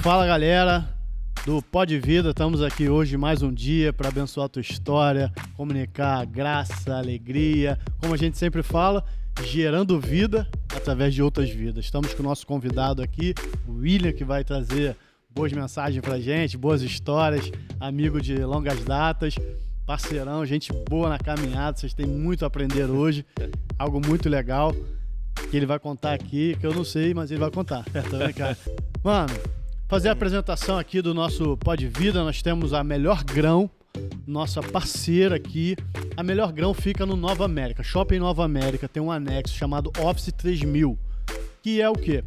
Fala, galera do Pode Vida, estamos aqui hoje mais um dia para abençoar a tua história, comunicar graça, alegria, como a gente sempre fala, gerando vida através de outras vidas. Estamos com o nosso convidado aqui, o William, que vai trazer boas mensagens pra gente, boas histórias, amigo de longas datas, parceirão, gente boa na caminhada, vocês têm muito a aprender hoje, algo muito legal que ele vai contar aqui, que eu não sei, mas ele vai contar, tá brincando? Mano, fazer a apresentação aqui do nosso Pode Vida, nós temos a Melhor Grão, nossa parceira aqui. A Melhor Grão fica no Nova América, Shopping Nova América, tem um anexo chamado Office 3000, que é o quê?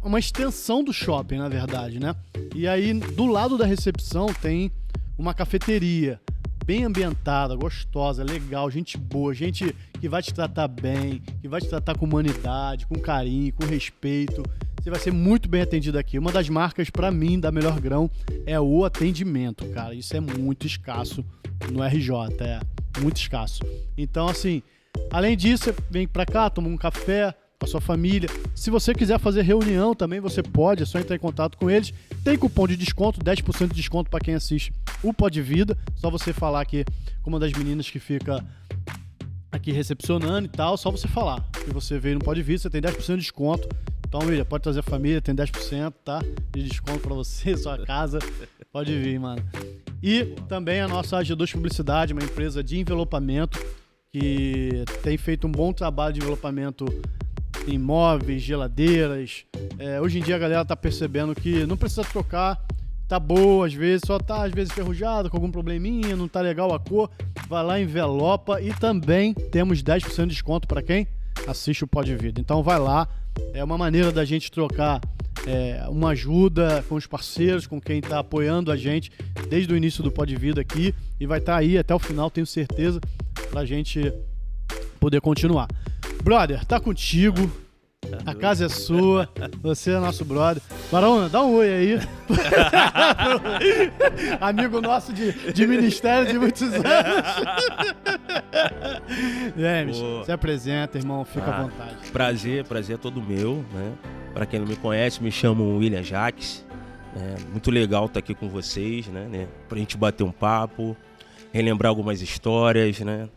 Uma extensão do shopping, na verdade, né? E aí, do lado da recepção tem uma cafeteria, bem ambientada, gostosa, legal, gente boa, gente que vai te tratar bem, que vai te tratar com humanidade, com carinho, com respeito. Você vai ser muito bem atendido aqui. Uma das marcas, pra mim, da Melhor Grão é o atendimento, cara. Isso é muito escasso no RJ, é muito escasso. Então, assim, além disso, você vem pra cá, toma um café com a sua família. Se você quiser fazer reunião também, você pode, é só entrar em contato com eles. Tem cupom de desconto, 10% de desconto pra quem assiste o Pode Vida. Só você falar aqui com uma das meninas que fica aqui recepcionando e tal, só você falar que você veio no Pode Vida, você tem 10% de desconto. Então, William, pode trazer a família, tem 10%, tá? De desconto pra você, sua casa. Pode vir, mano. E também a nossa AG2 Publicidade, uma empresa de envelopamento que tem feito um bom trabalho de envelopamento em móveis, geladeiras. Hoje em dia a galera tá percebendo que não precisa trocar, tá boa às vezes, só tá às vezes enferrujado, com algum probleminha, não tá legal a cor. Vai lá, envelopa e também temos 10% de desconto para quem assiste o Pode Vida. Então vai lá. É uma maneira da gente trocar uma ajuda com os parceiros, com quem está apoiando a gente desde o início do Pode Vida aqui e vai estar aí até o final, tenho certeza, pra gente poder continuar. Brother, tá contigo, a casa é sua, você é nosso brother. Barão, dá um oi aí. Amigo nosso de ministério de muitos anos. James, se apresenta, irmão, fica à vontade. Prazer é todo meu, né? Pra quem não me conhece, me chamo William Jacques. Muito legal estar aqui com vocês, né? Pra gente bater um papo, relembrar algumas histórias, né?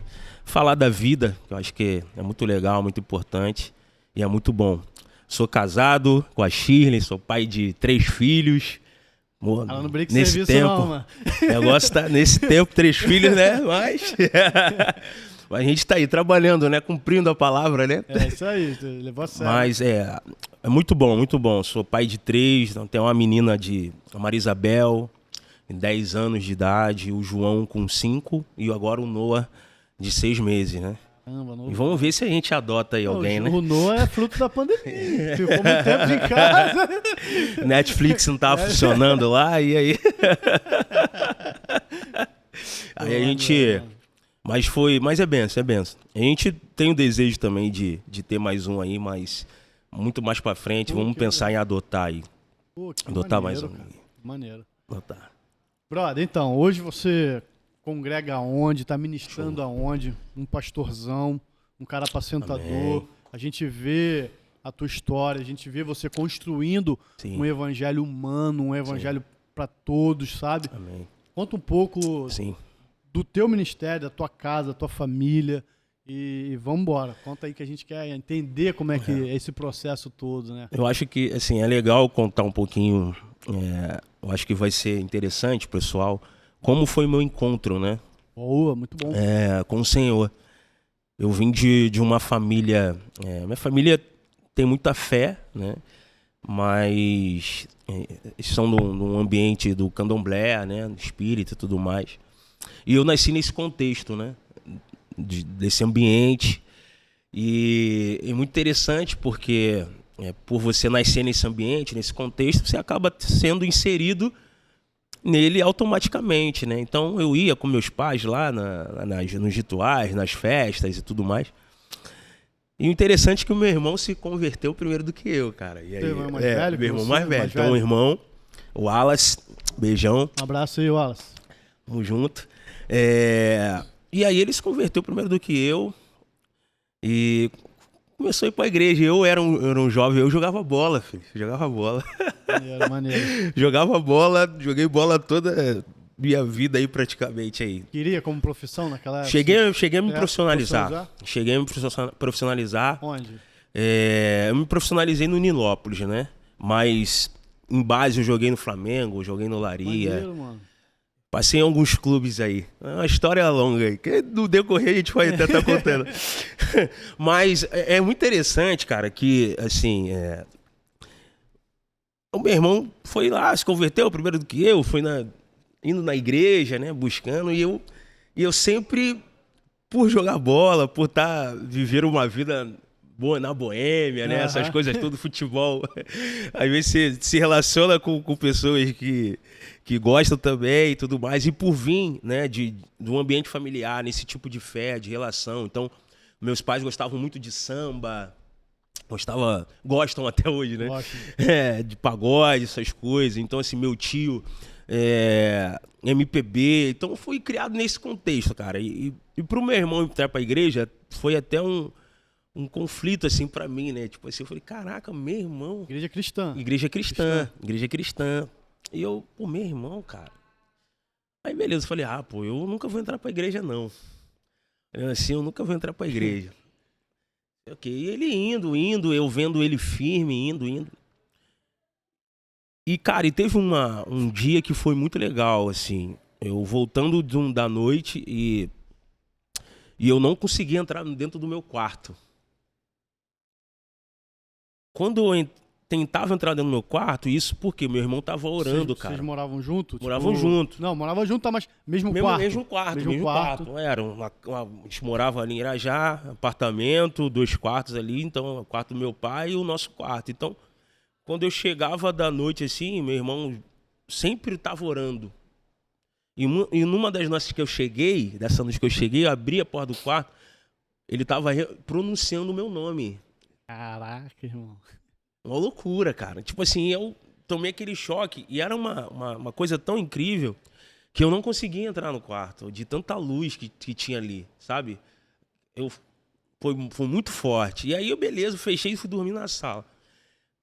Falar da vida, que eu acho que é muito legal, muito importante e é muito bom. Sou casado com a Shirley, sou pai de 3 filhos. Ela não brinca nesse serviço tempo, não, mano. O negócio tá nesse tempo, 3 filhos, né? Mas a gente tá aí trabalhando, né? Cumprindo a palavra, né? É isso aí, levou a sério. Mas é muito bom, muito bom. Sou pai de 3, então tem uma menina a Maria Isabel, 10 anos de idade, o João com 5 e agora o Noah de 6 meses, né? Caramba, e vamos ver se a gente adota aí alguém, né? O Noah é fruto da pandemia. Ficou muito tempo em casa. Netflix não tava funcionando lá, e aí... Aí a gente... Mas é benção, é benção. A gente tem o desejo também de ter mais um aí, mas muito mais pra frente. Vamos pensar em adotar aí. Adotar maneiro, mais um. Cara. Maneiro. Adotar. Brother, então, hoje você congrega aonde, tá ministrando aonde, um pastorzão, um cara apacentador. Amém. A gente vê a tua história, a gente vê você construindo um evangelho humano, um evangelho para todos, sabe? Amém. Conta um pouco do teu ministério, da tua casa, da tua família e vamos embora. Conta aí que a gente quer entender como é que é esse processo todo, né? Eu acho que, assim, é legal contar um pouquinho, eu acho que vai ser interessante, pessoal, como foi o meu encontro, né? Boa, muito bom. Com o Senhor. Eu vim de uma família... minha família tem muita fé, né? Mas são num ambiente do candomblé, né? Do espírito e tudo mais. E eu nasci nesse contexto, né? Desse ambiente. E é muito interessante porque por você nascer nesse ambiente, nesse contexto, você acaba sendo inserido nele automaticamente, né? Então eu ia com meus pais lá nos rituais, nas festas e tudo mais. E o interessante é que o meu irmão se converteu primeiro do que eu, cara. E aí, meu irmão mais velho? Meu irmão mais velho. Então o irmão, o Wallace, beijão. Um abraço aí, Wallace. Tamo junto. E aí ele se converteu primeiro do que eu. E começou a ir pra igreja. Eu era um jovem, eu jogava bola, filho. Eu jogava bola. Maneiro, maneiro. Jogava bola, joguei bola toda minha vida aí praticamente aí. Queria como profissão naquela época? Cheguei a me profissionalizar. Cheguei a me profissionalizar. Onde? Eu me profissionalizei no Nilópolis, né? Mas em base eu joguei no Flamengo, joguei no Olaria. Maneiro, mano. Passei em alguns clubes aí. É uma história longa aí, que no decorrer a gente vai até estar contando. Mas é muito interessante, cara, que, assim, o meu irmão foi lá, se converteu primeiro do que eu, foi indo na igreja, né, buscando, e eu sempre, por jogar bola, por viver uma vida boa na boêmia, né, essas coisas, tudo futebol. Às vezes você se relaciona com pessoas que gostam também e tudo mais, e por vir, né, de um ambiente familiar, nesse tipo de fé, de relação. Então, meus pais gostavam muito de samba, gostam até hoje, né? De pagode, essas coisas. Então, assim, meu tio, MPB. Então, eu fui criado nesse contexto, cara. E pro meu irmão entrar pra igreja, foi até um conflito, assim, pra mim, né? Tipo assim, eu falei, caraca, meu irmão... Igreja cristã. Igreja cristã. E eu, meu irmão, cara... Aí, beleza, eu falei, eu nunca vou entrar pra igreja, não. Assim, eu nunca vou entrar pra igreja. Ok, e ele indo, eu vendo ele firme, indo. E, cara, teve um dia que foi muito legal, assim. Eu voltando da noite e eu não conseguia entrar dentro do meu quarto. Quando eu tentava entrar dentro do meu quarto, isso porque meu irmão tava orando, cara. Vocês moravam juntos? Moravam juntos. Não, moravam juntos, mas mesmo quarto? Mesmo quarto. A gente morava ali em Irajá, apartamento, 2 quartos ali, então o quarto do meu pai e o nosso quarto. Então, quando eu chegava da noite assim, meu irmão sempre tava orando. E numa das noites que eu cheguei, eu abri a porta do quarto, ele tava pronunciando o meu nome. Caraca, irmão. Uma loucura, cara. Tipo assim, eu tomei aquele choque e era uma coisa tão incrível que eu não conseguia entrar no quarto, de tanta luz que tinha ali, sabe? Foi muito forte. E aí eu, beleza, fechei e fui dormir na sala.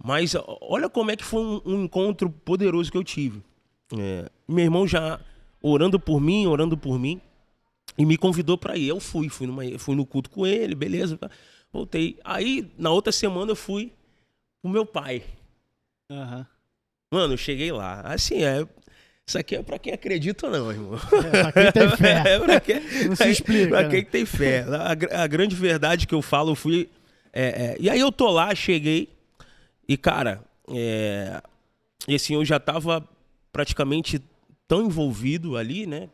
Mas olha como é que foi um encontro poderoso que eu tive. Meu irmão já orando por mim, e me convidou pra ir. Eu fui no culto com ele, beleza, voltei. Aí, na outra semana, eu fui o meu pai. Mano, eu cheguei lá. Assim, isso aqui é pra quem acredita ou não, irmão. Pra quem tem fé. Não se explica. Pra quem tem fé. A grande verdade que eu falo, eu fui... E aí eu tô lá, cheguei. E, cara, e assim, eu já tava praticamente tão envolvido ali, né?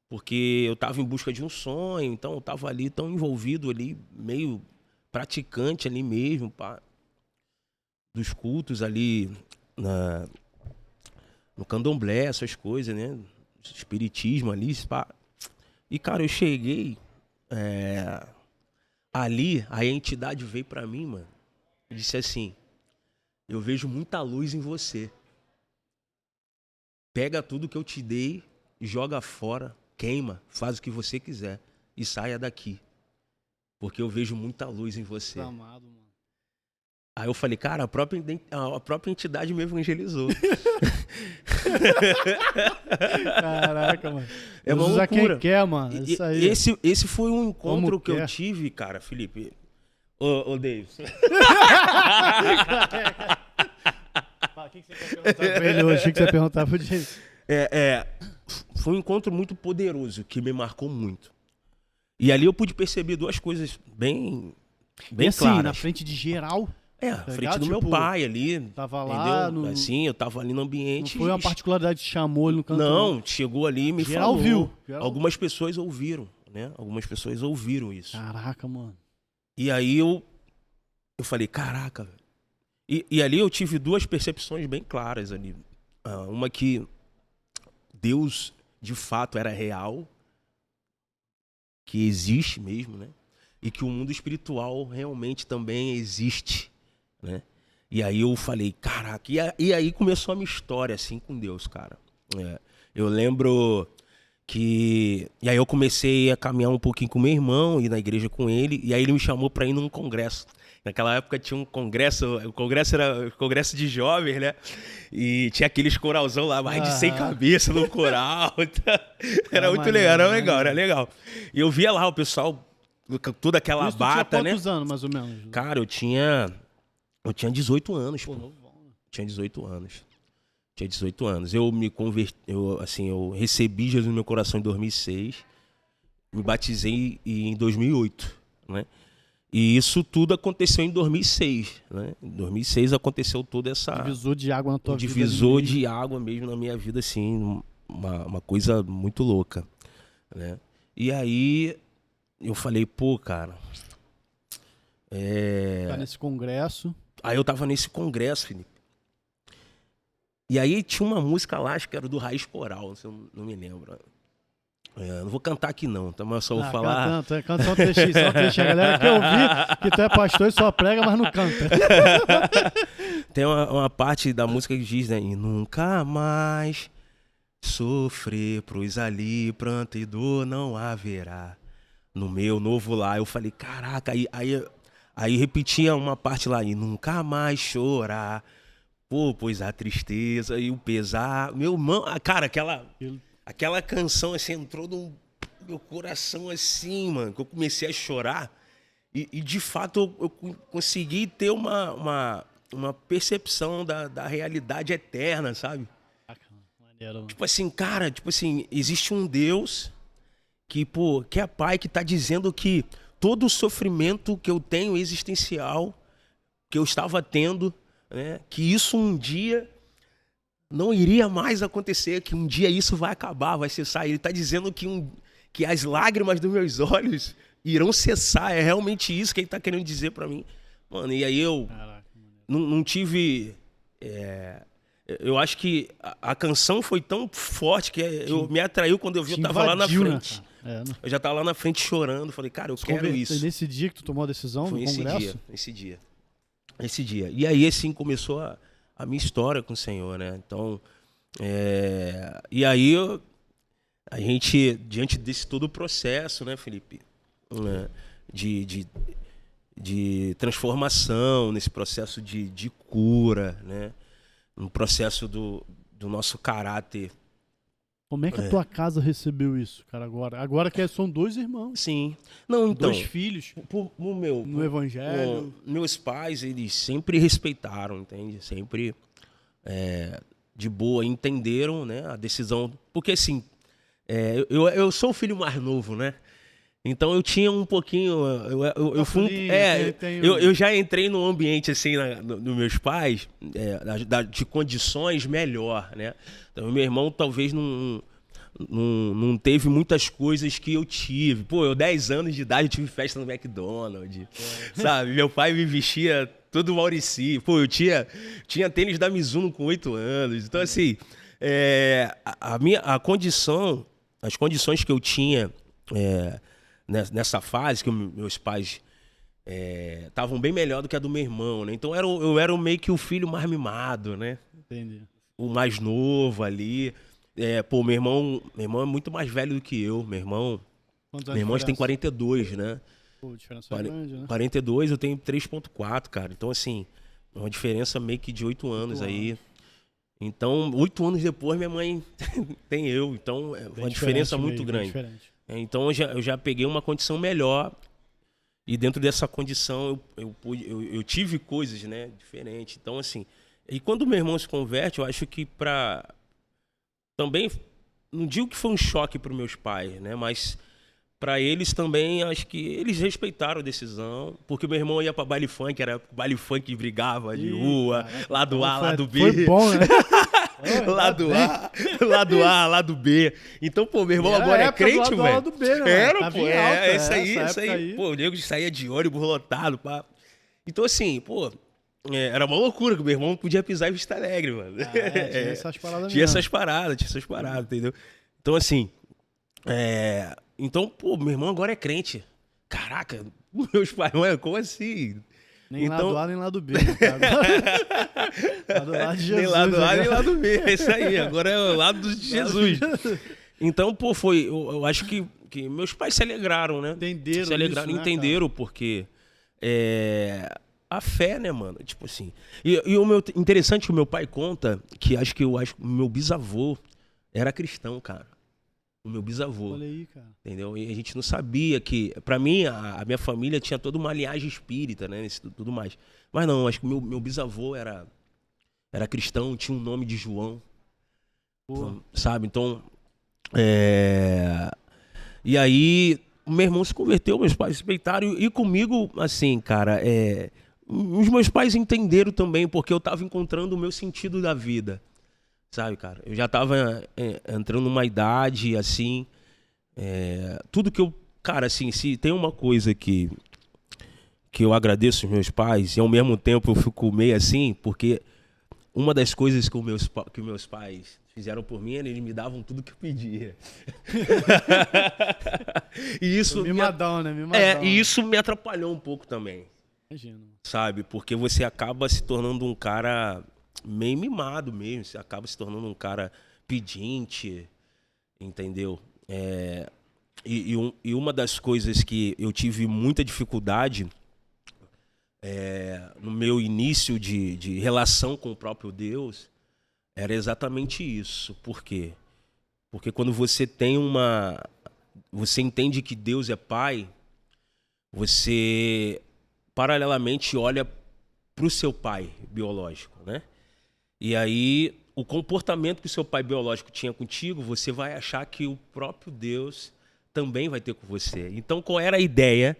Porque eu tava em busca de um sonho. Então eu tava ali tão envolvido ali, meio praticante ali mesmo, pá. Dos cultos ali no candomblé, essas coisas, né? Espiritismo ali, pá. E, cara, eu cheguei ali, a entidade veio pra mim, mano, e disse assim, eu vejo muita luz em você. Pega tudo que eu te dei, joga fora, queima, faz o que você quiser e saia daqui. Porque eu vejo muita luz em você. Amado, mano. Aí eu falei, cara, a própria entidade me evangelizou. Caraca, mano. É uma usa loucura. Quem quer, mano. Isso aí. Esse foi um encontro que quer. eu tive, cara, Felipe. Ô Davis. O que você quer perguntar pra ele hoje? O que você perguntar pro Jay? Foi um encontro muito poderoso, que me marcou muito. E ali eu pude perceber 2 coisas bem assim, claras. Na frente de geral? Na frente do meu pai ali. Tava lá assim, eu tava ali no ambiente. Não foi uma particularidade que chamou ele no canto? Não, chegou ali e me geral falou. Viu. Algumas pessoas ouviram, né? Algumas pessoas ouviram isso. Caraca, mano. E aí eu falei, caraca. E ali eu tive 2 percepções bem claras ali. Uma que Deus, de fato, era real, que existe mesmo, né? E que o mundo espiritual realmente também existe, né? E aí eu falei, caraca, e aí começou a minha história, assim, com Deus, cara. Eu lembro E aí eu comecei a caminhar um pouquinho com meu irmão, ir na igreja com ele, e aí ele me chamou para ir num congresso. Naquela época tinha um congresso, o congresso era o congresso de jovens, né? E tinha aqueles coralzão lá, mais de 100 cabeças no coral. Era muito legal, era legal. E eu via lá o pessoal, toda aquela Isso, bata, tinha né? quantos anos, mais ou menos? Cara, eu tinha 18 anos, Pô, pô. novão, né? Tinha 18 anos. Tinha 18 anos. Eu me converti, eu recebi Jesus no meu coração em 2006. Me batizei em 2008, né? E isso tudo aconteceu em 2006, né? Em 2006 aconteceu toda essa... Divisor de água na tua vida. Divisor de água mesmo na minha vida, assim, uma coisa muito louca, né? E aí eu falei, pô, cara... Tá nesse congresso. Aí eu tava nesse congresso, Felipe. E aí tinha uma música lá, acho que era do Raiz Coral, se eu não me lembro. Não vou cantar aqui não, então eu só vou falar... Canta só um trechinho, A galera quer ouvir que tu é pastor e só prega, mas não canta. Tem uma parte da música que diz, né? E nunca mais sofrer, pois ali pranto e dor não haverá. No meu novo lar, eu falei, caraca, aí repetia uma parte lá, e nunca mais chorar, pô, pois a tristeza e o pesar. Meu irmão, cara, aquela canção assim entrou no meu coração assim, mano, que eu comecei a chorar. E de fato eu consegui ter uma percepção da realidade eterna, sabe? Tipo assim, cara, existe um Deus que é pai, que tá dizendo que todo o sofrimento que eu tenho existencial, que eu estava tendo, né, que isso um dia não iria mais acontecer, que um dia isso vai acabar, vai cessar. Ele está dizendo que as lágrimas dos meus olhos irão cessar. É realmente isso que ele está querendo dizer para mim. Mano, e aí eu não tive... eu acho que a canção foi tão forte que me atraiu quando eu vi, eu tava lá na frente. Né? Eu já tava lá na frente chorando. Falei, cara, eu quero isso. Foi nesse dia que tu tomou a decisão no congresso? Esse dia. E aí, assim, começou a minha história com o Senhor, né? Então, e aí a gente, diante desse todo o processo, né, Felipe? Né? De transformação, nesse processo de cura, né? No processo do nosso caráter. Como é que a tua casa recebeu isso, cara, agora? Agora que são 2 irmãos. Sim. Não, então... 2 filhos no evangelho. Meus pais, eles sempre respeitaram, entende? Sempre de boa, entenderam, né, a decisão. Porque, assim, eu sou o filho mais novo, né? Então eu tinha um pouquinho... Eu já entrei num ambiente, assim, dos meus pais, de condições melhor, né? Então meu irmão talvez não teve muitas coisas que eu tive. Pô, eu 10 anos de idade eu tive festa no McDonald's, sabe? Meu pai me vestia todo Maurici. Pô, eu tinha tênis da Mizuno com 8 anos. Então, assim, as condições que eu tinha nessa fase, que meus pais estavam bem melhor do que a do meu irmão, né? Então eu era meio que o filho mais mimado, né? Entendi. O mais novo ali. Meu irmão é muito mais velho do que eu. Meu irmão tem 42, né? Pô, a diferença é grande, né? 42, eu tenho 3.4, cara. Então, assim, uma diferença meio que de 8 anos aí. Então, 8 anos depois, minha mãe tem eu. Então, é uma diferença muito grande. Então, eu já peguei uma condição melhor. E dentro dessa condição, eu tive coisas, né, diferentes. Então, assim... E quando meu irmão se converte, eu acho que também, não digo que foi um choque para os meus pais, né? Mas para eles também, acho que eles respeitaram a decisão. Porque meu irmão ia para baile funk, era baile funk que brigava de rua, lado A, lado B. Foi bom, né? lado A, lado B. Então, pô, meu irmão agora é crente, velho. Lado B, né? Era, pô, isso aí. Pô, o nego saía de ônibus lotado, pá. Então, assim, pô... era uma loucura que o meu irmão podia pisar em Vista Alegre, mano. Tinha essas paradas Tinha essas paradas, entendeu? Então, assim... Então, pô, meu irmão agora é crente. Caraca, meus pais, mano, como assim? Nem lado A, nem lado B. Tá do lado de Jesus. Nem lado A, nem lado B. É isso aí, agora é o lado de Jesus. Então, pô, eu acho que meus pais se alegraram, né? Entenderam Se alegraram, isso, né, entenderam, porque a fé, né, mano? Tipo assim. E o meu interessante que o meu pai conta, que acho que o meu bisavô era cristão, cara. O meu bisavô. Olha aí, cara. Entendeu? E a gente não sabia que. Pra mim, a minha família tinha toda uma linhagem espírita, né? Tudo mais. Mas não, acho que o meu bisavô era cristão, tinha um nome de João. Pô. Sabe? Então. E aí, o meu irmão se converteu, meus pais respeitaram. E comigo, assim, cara, os meus pais entenderam também, porque eu tava encontrando o meu sentido da vida. Sabe, cara? Eu já tava entrando numa idade, assim. Tudo que eu. Cara, assim, se tem uma coisa que eu agradeço aos meus pais, e ao mesmo tempo eu fico meio assim, porque uma das coisas que meus pais fizeram por mim, eles me davam tudo que eu pedia. E isso Mimadão, né? Mimadão. E isso me atrapalhou um pouco também. Imagino. Sabe? Porque você acaba se tornando um cara meio mimado mesmo. Você acaba se tornando um cara pedinte, entendeu? E uma das coisas que eu tive muita dificuldade no meu início de relação com o próprio Deus era exatamente isso. Por quê? Porque quando você você entende que Deus é Pai, você paralelamente olha para o seu pai biológico, né? E aí, o comportamento que o seu pai biológico tinha contigo, você vai achar que o próprio Deus também vai ter com você. Então, qual era a ideia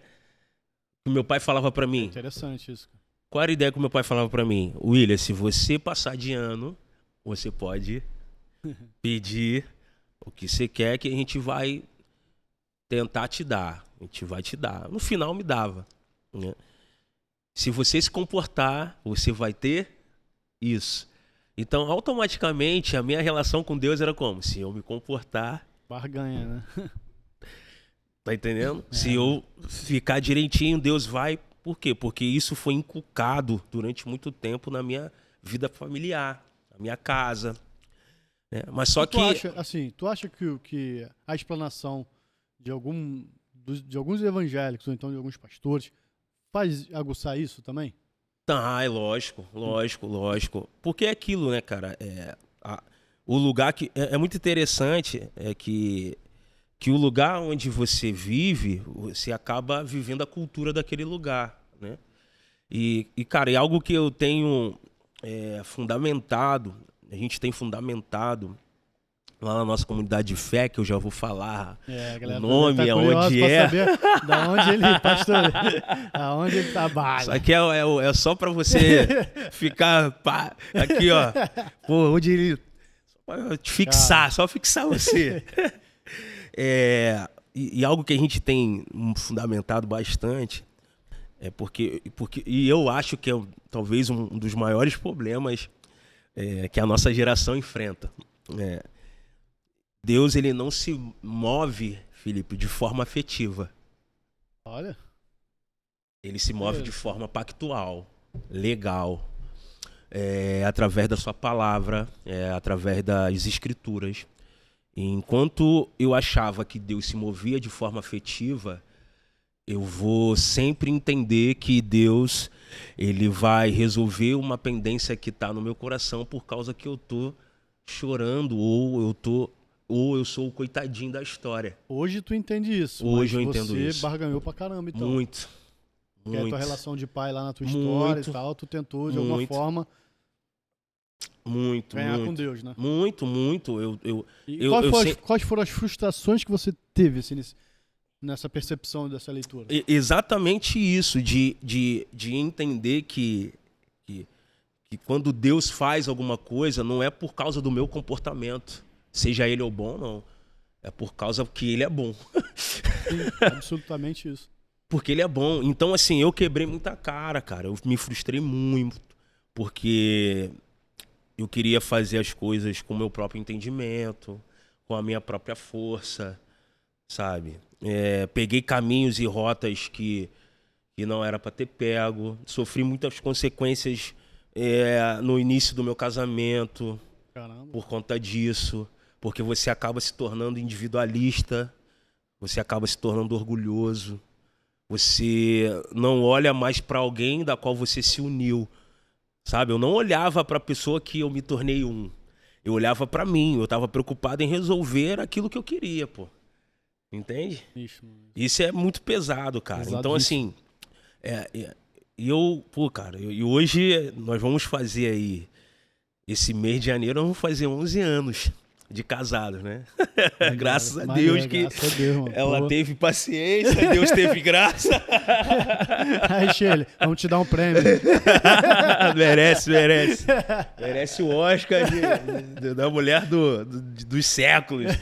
que o meu pai falava para mim? Interessante isso. Qual era a ideia que o meu pai falava para mim? William, se você passar de ano, você pode pedir o que você quer que a gente vai tentar te dar. A gente vai te dar. No final, me dava, né? Se você se comportar, você vai ter isso. Então, automaticamente, a minha relação com Deus era como? Se eu me comportar... Barganha, né? Tá entendendo? Se eu ficar direitinho, Deus vai... Por quê? Porque isso foi inculcado durante muito tempo na minha vida familiar, na minha casa. Né? Mas só que... Tu acha que a explanação de alguns evangélicos, ou então de alguns pastores, faz aguçar isso também? Tá, lógico. Porque é aquilo, né, cara? O lugar que... É muito interessante que o lugar onde você vive, você acaba vivendo a cultura daquele lugar, né? E cara, é algo que eu tenho fundamentado, a gente tem fundamentado lá na nossa comunidade de fé, que eu já vou falar o nome, aonde saber da onde ele, pastor, aonde ele trabalha. Isso aqui é só pra você ficar aqui, ó. Pô, onde ele... Te fixar, só fixar você. E algo que a gente tem fundamentado bastante porque e eu acho que é talvez um dos maiores problemas que a nossa geração enfrenta. Deus, ele não se move, Felipe, de forma afetiva. Olha. Ele se move de forma pactual, legal, através da sua palavra, através das escrituras. E enquanto eu achava que Deus se movia de forma afetiva, eu vou sempre entender que Deus, ele vai resolver uma pendência que está no meu coração por causa que eu tô chorando ou eu sou o coitadinho da história. Hoje tu entende isso. Hoje eu entendo isso. Você barganhou pra caramba, então. Muito. Que é a tua relação de pai lá na tua história e tal, tu tentou de alguma forma ganhar com Deus, né? Muito. Quais foram as frustrações que você teve assim, nessa percepção dessa leitura? Exatamente isso, de entender que quando Deus faz alguma coisa, não é por causa do meu comportamento, seja ele ou bom, não. É por causa que ele é bom. Sim, absolutamente isso. Porque ele é bom. Então, assim, eu quebrei muita cara. Eu me frustrei muito, porque eu queria fazer as coisas com o meu próprio entendimento, com a minha própria força, sabe? Peguei caminhos e rotas que não era para ter pego. Sofri muitas consequências no início do meu casamento. Caramba. Por conta disso. Porque você acaba se tornando individualista, você acaba se tornando orgulhoso, você não olha mais para alguém da qual você se uniu, sabe? Eu não olhava para a pessoa que eu me tornei um. Eu olhava para mim, eu estava preocupado em resolver aquilo que eu queria, pô. Entende? Isso é muito pesado, cara. Então, assim, e hoje nós vamos fazer aí, esse mês de janeiro, nós vamos fazer 11 anos de casados, né? Graças a Deus que ela teve paciência, Deus teve graça. Aí, Sheila, vamos te dar um prêmio. Merece. Merece o Oscar da mulher dos séculos.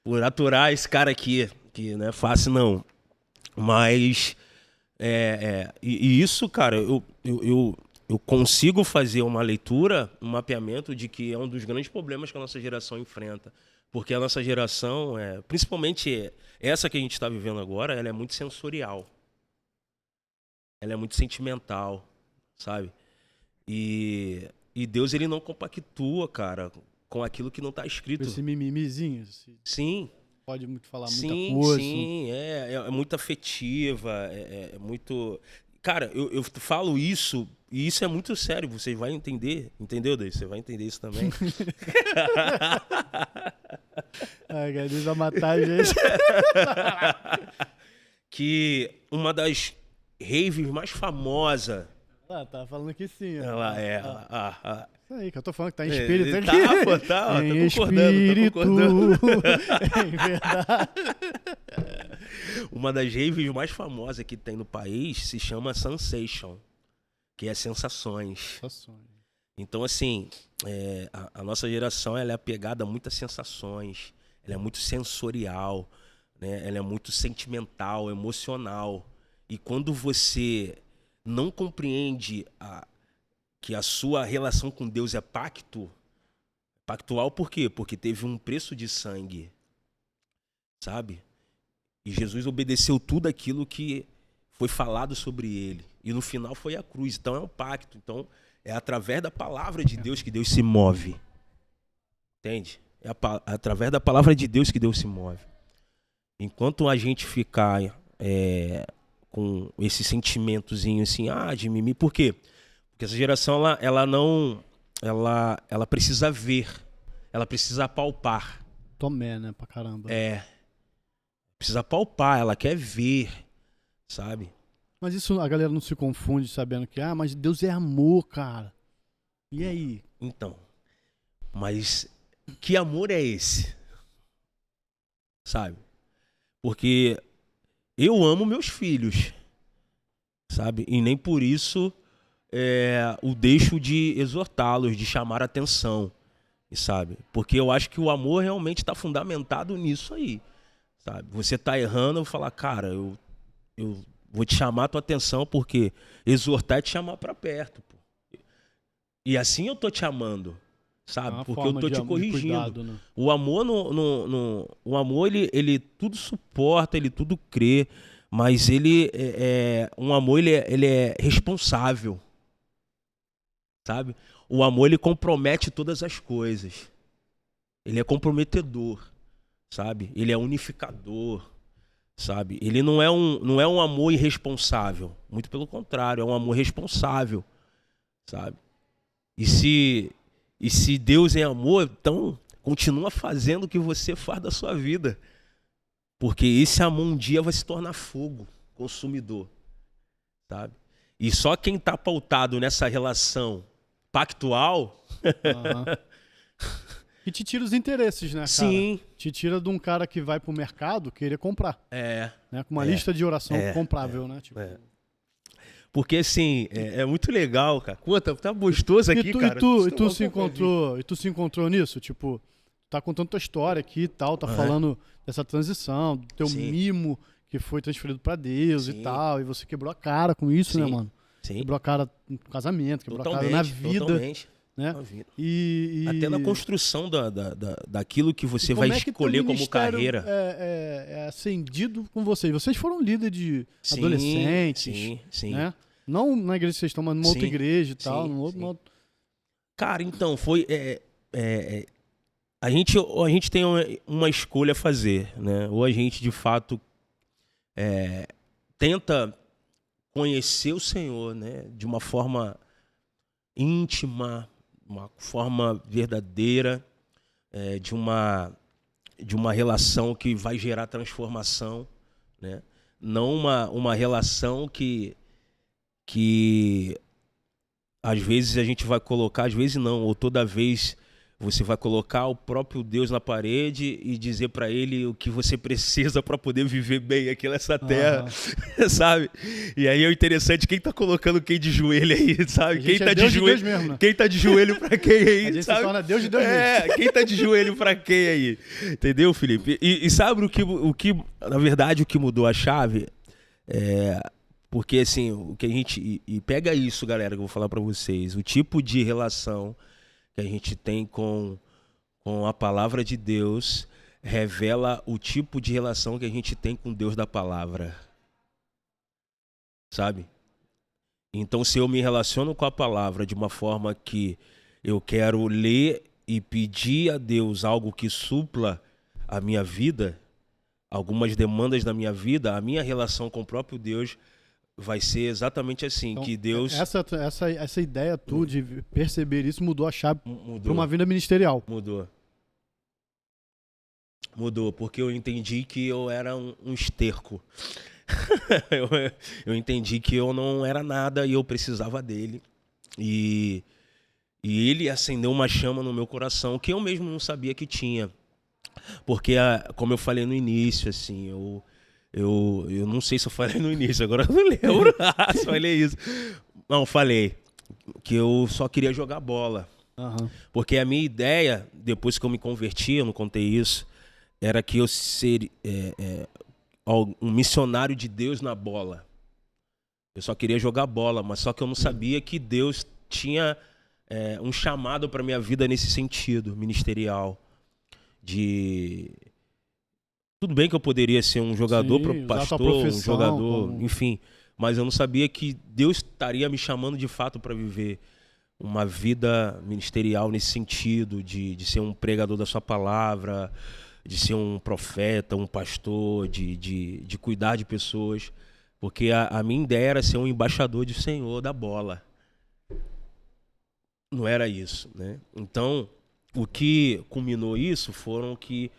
Por aturar esse cara aqui, que não é fácil não. Mas, e isso, cara, eu consigo fazer uma leitura, um mapeamento de que é um dos grandes problemas que a nossa geração enfrenta. Porque a nossa geração, principalmente essa que a gente está vivendo agora, ela é muito sensorial. Ela é muito sentimental, sabe? E Deus, ele não compactua, cara, com aquilo que não está escrito. Esse mimimizinho. Sim. Pode falar muita coisa. Sim, é muito afetiva, é muito... Cara, eu falo isso, e isso é muito sério, você vai entender, entendeu, Deus? Você vai entender isso também. Ai, cara, Deus vai matar a gente. Que uma das raves mais famosas... Tá falando aqui sim. Ela Isso aí, que eu tô falando que tá em espírito aqui. Tá, em tô concordando. É verdade. Uma das raves mais famosas que tem no país se chama Sensation, que é sensações. Então, assim, a nossa geração, ela é apegada a muitas sensações, ela é muito sensorial, né? Ela é muito sentimental, emocional. E quando você não compreende que a sua relação com Deus é pactual por quê? Porque teve um preço de sangue, sabe? E Jesus obedeceu tudo aquilo que foi falado sobre ele. E no final foi a cruz. Então é um pacto. Então é através da palavra de Deus que Deus se move. Entende? É através da palavra de Deus que Deus se move. Enquanto a gente ficar com esse sentimentozinho assim, de mimimi, por quê? Porque essa geração, ela precisa ver, ela precisa palpar. Tomé, né, pra caramba. Precisa palpar, ela quer ver, sabe? Mas isso a galera não se confunde sabendo que, mas Deus é amor, cara. E aí? Então, mas que amor é esse? Sabe? Porque eu amo meus filhos, sabe? E nem por isso o deixo de exortá-los, de chamar a atenção, sabe? Porque eu acho que o amor realmente está fundamentado nisso aí, sabe? Você tá errando, eu vou falar, cara, eu vou te chamar a tua atenção, porque exortar é te chamar para perto, pô. E assim eu tô te amando, sabe? Porque eu tô te corrigindo. Cuidado, né? O amor o amor ele tudo suporta, ele tudo crê, mas ele um amor ele é responsável, sabe? O amor ele compromete todas as coisas. Ele é comprometedor, sabe? Ele é unificador, sabe? Ele não é um amor irresponsável, muito pelo contrário, é um amor responsável, sabe? E se Deus é amor, então continua fazendo o que você faz da sua vida. Porque esse amor um dia vai se tornar fogo consumidor, sabe? E só quem está pautado nessa relação pactual... E te tira os interesses, né, cara? Sim. Te tira de um cara que vai pro mercado querer comprar. Né? Com uma lista de oração comprável, né? Tipo... Porque, assim, é muito legal, cara. Conta, tá gostoso aqui, cara. E tu se encontrou nisso? Tipo, tá contando tua história aqui e tal, tá falando dessa transição, do teu mimo que foi transferido pra Deus e tal, e você quebrou a cara com isso, né, mano? Sim. Quebrou a cara no casamento, quebrou a cara na vida. Totalmente. Né? Até na construção daquilo que você vai escolher como carreira. É acendido com vocês. Vocês foram líderes de adolescentes. Sim. Né? Não na igreja que vocês estão, mas numa outra igreja e tal. Cara, então, foi... a gente tem uma escolha a fazer, né? Ou a gente, de fato, tenta conhecer o Senhor, né? De uma forma íntima, uma forma verdadeira, de uma relação que vai gerar transformação, né? Não uma relação que às vezes a gente vai colocar, às vezes não, ou toda vez você vai colocar o próprio Deus na parede e dizer para ele o que você precisa para poder viver bem aqui nessa terra, sabe? E aí é o interessante, quem tá colocando quem de joelho aí, sabe? Quem tá de joelho, mesmo, né? Quem tá de joelho para quem aí, a gente sabe? Se torna Deus de Deus mesmo. Quem tá de joelho para quem aí? Entendeu, Felipe? E sabe o que, na verdade, o que mudou a chave? Porque assim, o que a gente... E pega isso, galera, que eu vou falar para vocês. O tipo de relação que a gente tem com a palavra de Deus revela o tipo de relação que a gente tem com Deus da palavra. Sabe? Então, se eu me relaciono com a palavra de uma forma que eu quero ler e pedir a Deus algo que supla a minha vida, algumas demandas da minha vida, a minha relação com o próprio Deus vai ser exatamente assim, então, que Deus... Essa ideia tua de perceber isso mudou a chave para uma vida ministerial. Mudou, porque eu entendi que eu era um esterco. eu entendi que eu não era nada e eu precisava dele. E ele acendeu uma chama no meu coração que eu mesmo não sabia que tinha. Porque, como eu falei no início, assim, eu não sei se eu falei no início, agora eu não lembro se falei isso. Não, falei que eu só queria jogar bola. Porque a minha ideia, depois que eu me converti, eu não contei isso, era que eu seria um missionário de Deus na bola. Eu só queria jogar bola, mas só que eu não sabia que Deus tinha um chamado para minha vida nesse sentido, ministerial. Tudo bem que eu poderia ser um jogador, pastor, um jogador, enfim. Mas eu não sabia que Deus estaria me chamando de fato para viver uma vida ministerial nesse sentido, de ser um pregador da sua palavra, de ser um profeta, um pastor, de cuidar de pessoas. Porque a minha ideia era ser um embaixador do Senhor da bola. Não era isso, né? Então, o que culminou isso foram que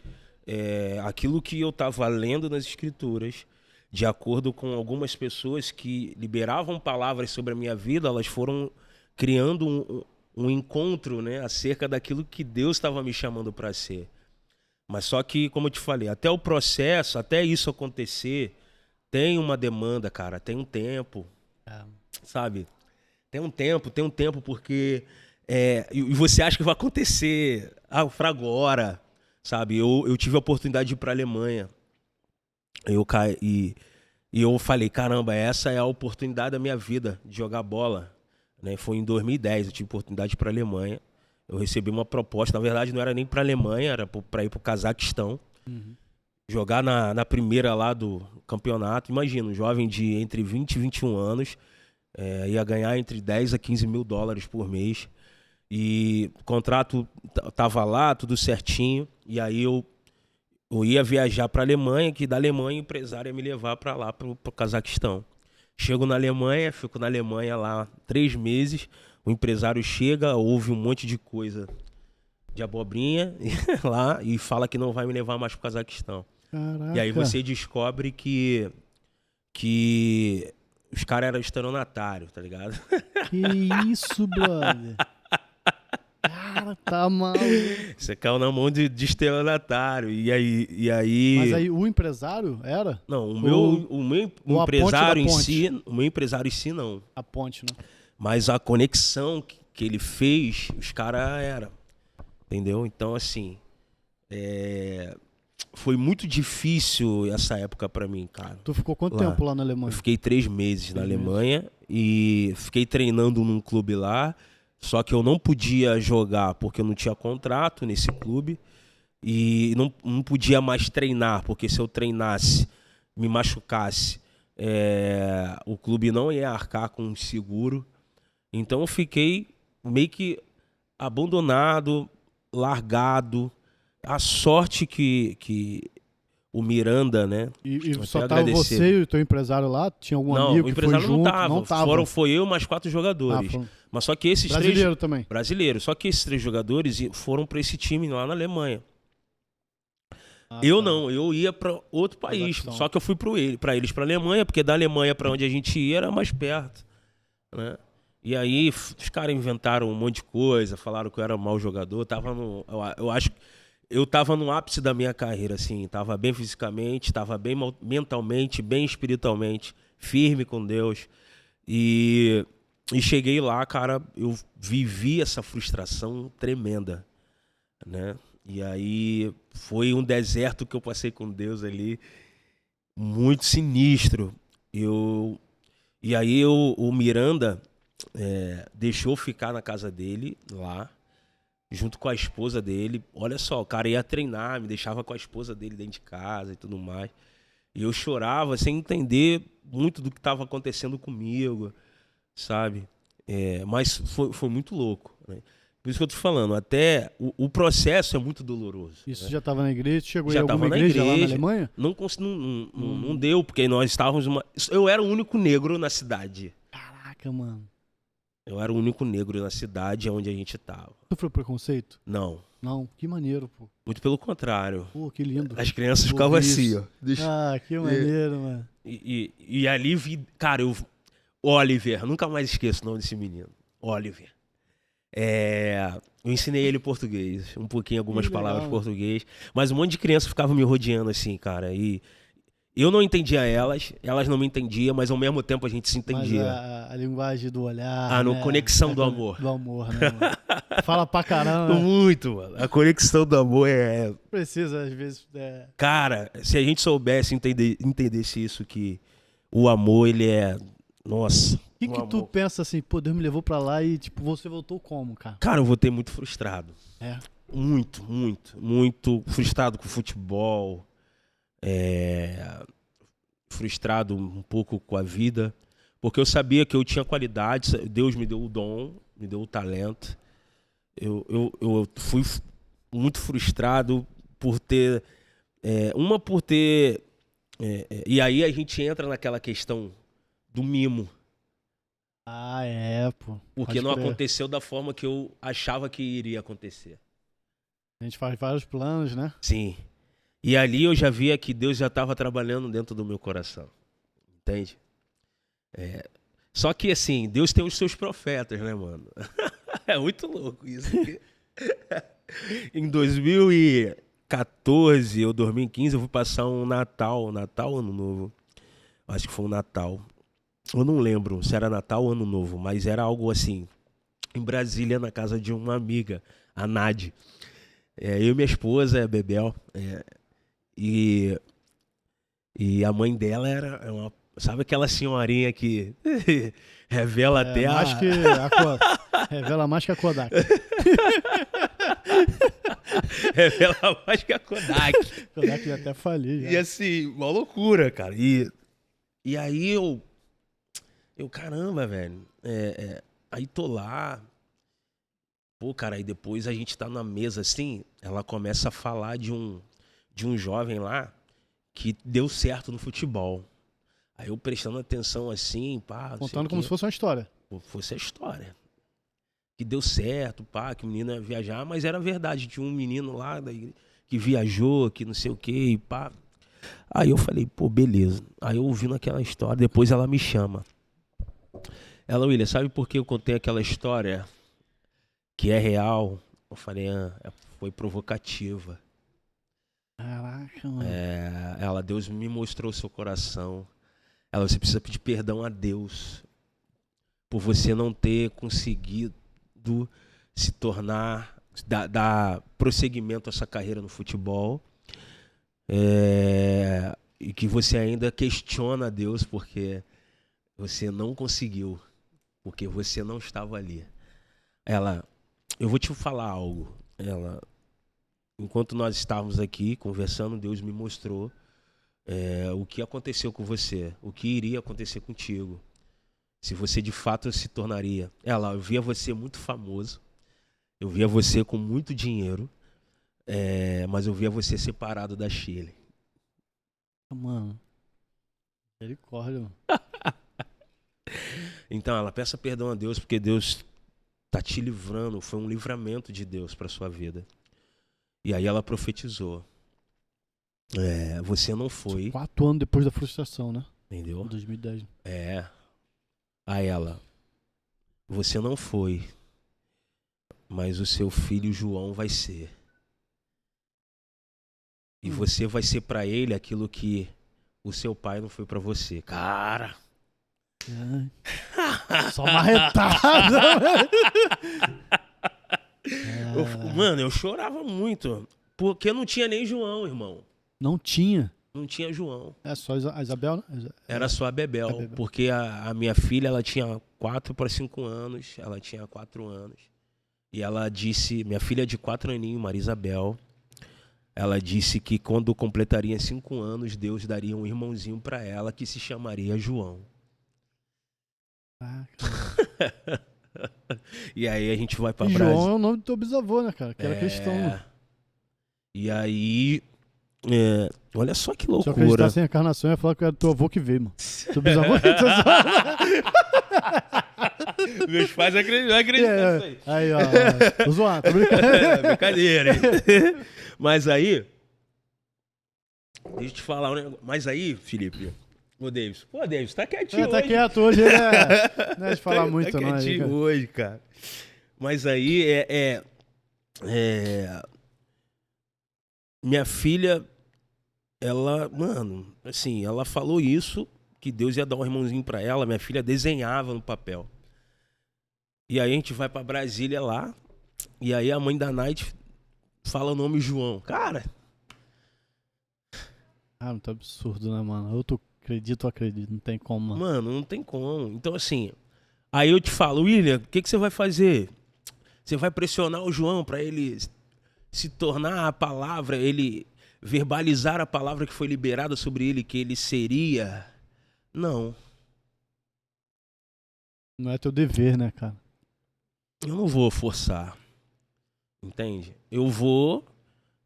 aquilo que eu estava lendo nas Escrituras, de acordo com algumas pessoas que liberavam palavras sobre a minha vida, elas foram criando um encontro, né, acerca daquilo que Deus estava me chamando para ser. Mas só que, como eu te falei, até o processo, até isso acontecer, tem uma demanda, cara, tem um tempo, sabe? Tem um tempo porque... e você acha que vai acontecer para agora, sabe? Eu tive a oportunidade de ir para a Alemanha. E eu falei, caramba, essa é a oportunidade da minha vida de jogar bola. Né? Foi em 2010, eu tive a oportunidade de ir para a Alemanha. Eu recebi uma proposta, na verdade não era nem para a Alemanha, era para ir para o Cazaquistão. Jogar na primeira lá do campeonato. Imagina, um jovem de entre 20 e 21 anos ia ganhar entre 10 a 15 mil dólares por mês. E o contrato tava lá, tudo certinho. E aí eu ia viajar para a Alemanha, que da Alemanha o empresário ia me levar para lá, para o Cazaquistão. Chego na Alemanha, fico na Alemanha lá 3 meses. O empresário chega, ouve um monte de coisa de abobrinha lá e fala que não vai me levar mais para o Cazaquistão. Caraca. E aí você descobre que os caras eram estelionatários, tá ligado? Que isso, brother? Cara, tá mal. Você caiu na mão de estelionatário. E aí... Mas aí o empresário era? Não, o meu empresário em si... O meu empresário em si, não. A ponte, né? Mas a conexão que ele fez, os caras eram. Entendeu? Então, assim... Foi muito difícil essa época pra mim, cara. Tu ficou quanto tempo lá na Alemanha? Eu fiquei 3 meses na Alemanha e fiquei treinando num clube lá. Só que eu não podia jogar porque eu não tinha contrato nesse clube. E não podia mais treinar, porque se eu treinasse, me machucasse, o clube não ia arcar com um seguro. Então eu fiquei meio que abandonado, largado, a sorte que o Miranda, né? E Vou só até tava agradecer. você e o teu empresário lá? Tinha algum Não, amigo o que foi empresário junto? não tava. Foi eu mais 4 jogadores. foram Mas só que esses brasileiro também. brasileiros, só que esses 3 jogadores foram para esse time lá na Alemanha. Tá. Não, eu ia para outro país. Cazaquistão. Só que eu fui para eles para Alemanha, porque da Alemanha para onde a gente ia era mais perto, né? E aí os caras inventaram um monte de coisa, falaram que eu era mau jogador. Eu acho que eu tava no ápice da minha carreira, assim, tava bem fisicamente, tava bem mentalmente, bem espiritualmente, firme com Deus. E cheguei lá, cara, eu vivi essa frustração tremenda, né? E aí foi um deserto que eu passei com Deus ali, muito sinistro. E aí o Miranda deixou ficar na casa dele lá, junto com a esposa dele. Olha só, o cara ia treinar, me deixava com a esposa dele dentro de casa e tudo mais. E eu chorava sem entender muito do que estava acontecendo comigo, sabe? Mas foi muito louco, né? Por isso que eu tô falando, até o processo é muito doloroso. Isso né? já estava na igreja? Chegou Já em alguma estava na igreja lá na igreja. Alemanha? Não deu, porque nós estávamos... Eu era o único negro na cidade. Caraca, mano. Eu era o único negro na cidade onde a gente estava. Sofreu preconceito? Não. Não, que maneiro, pô. Muito pelo contrário. Pô, que lindo. As crianças Ouvi ficavam assim, isso. ó. Que maneiro, mano. E ali vi... Cara, Oliver, nunca mais esqueço o nome desse menino. Oliver. Eu ensinei ele português, um pouquinho, algumas palavras em português. Mas um monte de criança ficava me rodeando assim, cara. E eu não entendia elas não me entendiam, mas ao mesmo tempo a gente se entendia. Mas a linguagem do olhar, né? Conexão do amor. Do amor, né, mano? Fala pra caramba. Muito, mano. A conexão do amor Precisa, às vezes... Cara, se a gente soubesse, entendesse isso, que o amor, ele é... Nossa. O que tu pensa assim, pô, Deus me levou pra lá e, tipo, você voltou como, cara? Cara, eu voltei muito frustrado. Muito, muito, muito frustrado com o futebol. Frustrado um pouco com a vida. Porque eu sabia que eu tinha qualidade, Deus me deu o dom, me deu o talento. Eu fui muito frustrado por ter... E aí a gente entra naquela questão do mimo. Pô. Porque não aconteceu da forma que eu achava que iria acontecer. A gente faz vários planos, né? Sim. E ali eu já via que Deus já estava trabalhando dentro do meu coração. Entende? Só que assim, Deus tem os seus profetas, né, mano? É muito louco isso. Em 2014 ou 2015 eu fui passar um Natal, Ano Novo. Acho que foi um Natal. Eu não lembro se era Natal ou Ano Novo, mas era algo assim, em Brasília, na casa de uma amiga, a Nadi. Eu e minha esposa, a Bebel, e a mãe dela era uma... Sabe aquela senhorinha que revela até revela mais que a Kodak. Revela mais que a Kodak. Kodak já até falei. E assim, uma loucura, cara. E aí eu caramba, velho. Aí tô lá. Pô, cara, aí depois a gente tá na mesa assim, ela começa a falar de um jovem lá que deu certo no futebol. Aí eu prestando atenção assim, pá. Contando como se fosse uma história. Fosse a história. Que deu certo, pá, que o menino ia viajar, mas era verdade. Tinha um menino lá que viajou, que não sei o quê, e pá. Aí eu falei, pô, beleza. Aí eu ouvindo aquela história, depois ela me chama. Ela, William, sabe por que eu contei aquela história que é real? Eu falei, foi provocativa. Caraca, mano. Deus me mostrou o seu coração. Você precisa pedir perdão a Deus por você não ter conseguido se tornar, dar prosseguimento a essa carreira no futebol. E que você ainda questiona a Deus porque você não conseguiu, porque você não estava ali. Eu vou te falar algo. Enquanto nós estávamos aqui conversando, Deus me mostrou o que aconteceu com você, o que iria acontecer contigo, se você de fato se tornaria. Eu via você muito famoso, eu via você com muito dinheiro, mas eu via você separado da Shirley. Mano. Misericórdia, mano. Então ela peça perdão a Deus, porque Deus tá te livrando. Foi um livramento de Deus pra sua vida. E aí ela profetizou. Você não foi. 4 anos depois da frustração, né? Entendeu? 2010. A ela. Você não foi. Mas o seu filho João vai ser. E você vai ser pra ele aquilo que o seu pai não foi pra você. Cara! Só marretada. Mano, eu chorava muito. Porque não tinha nem João, irmão. Não tinha? Não tinha João. É só a Isabel, né? Era só a Bebel. Porque a minha filha, ela tinha 4 para 5 anos. Ela tinha 4 anos. E ela disse, minha filha de 4 aninhos, Maria Isabel, ela disse que quando completaria 5 anos, Deus daria um irmãozinho para ela que se chamaria João. E aí a gente vai pra Brasília. João é o nome do teu bisavô, né, cara? Que era cristão. Né? E aí, olha só que Se eu loucura. acreditasse em encarnação, eu ia falar que era teu avô que veio, mano. Teu bisavô que Meus pais não acreditam nisso aí. Aí, ó. Tô zoando, tô brincando. Brincadeira, hein? Mas aí, deixa eu te falar um negócio. Mas aí, Felipe, ô Davis. Pô, Davis, tá quietinho tá hoje. quieto hoje, não é de falar muito, tá não. Tá quietinho Aí, hoje, cara. Mas aí, minha filha, ela, mano, assim, ela falou isso, que Deus ia dar um irmãozinho pra ela. Minha filha desenhava no papel. E aí a gente vai pra Brasília lá, e aí a mãe da Night fala o nome João. Cara... muito absurdo, né, mano? Eu acredito, não tem como, mano. Mano, não tem como. Então, assim, aí eu te falo, William, o que você vai fazer? Você vai pressionar o João pra ele se tornar a palavra, ele verbalizar a palavra que foi liberada sobre ele, que ele seria? Não. Não é teu dever, né, cara? Eu não vou forçar. Entende? Eu vou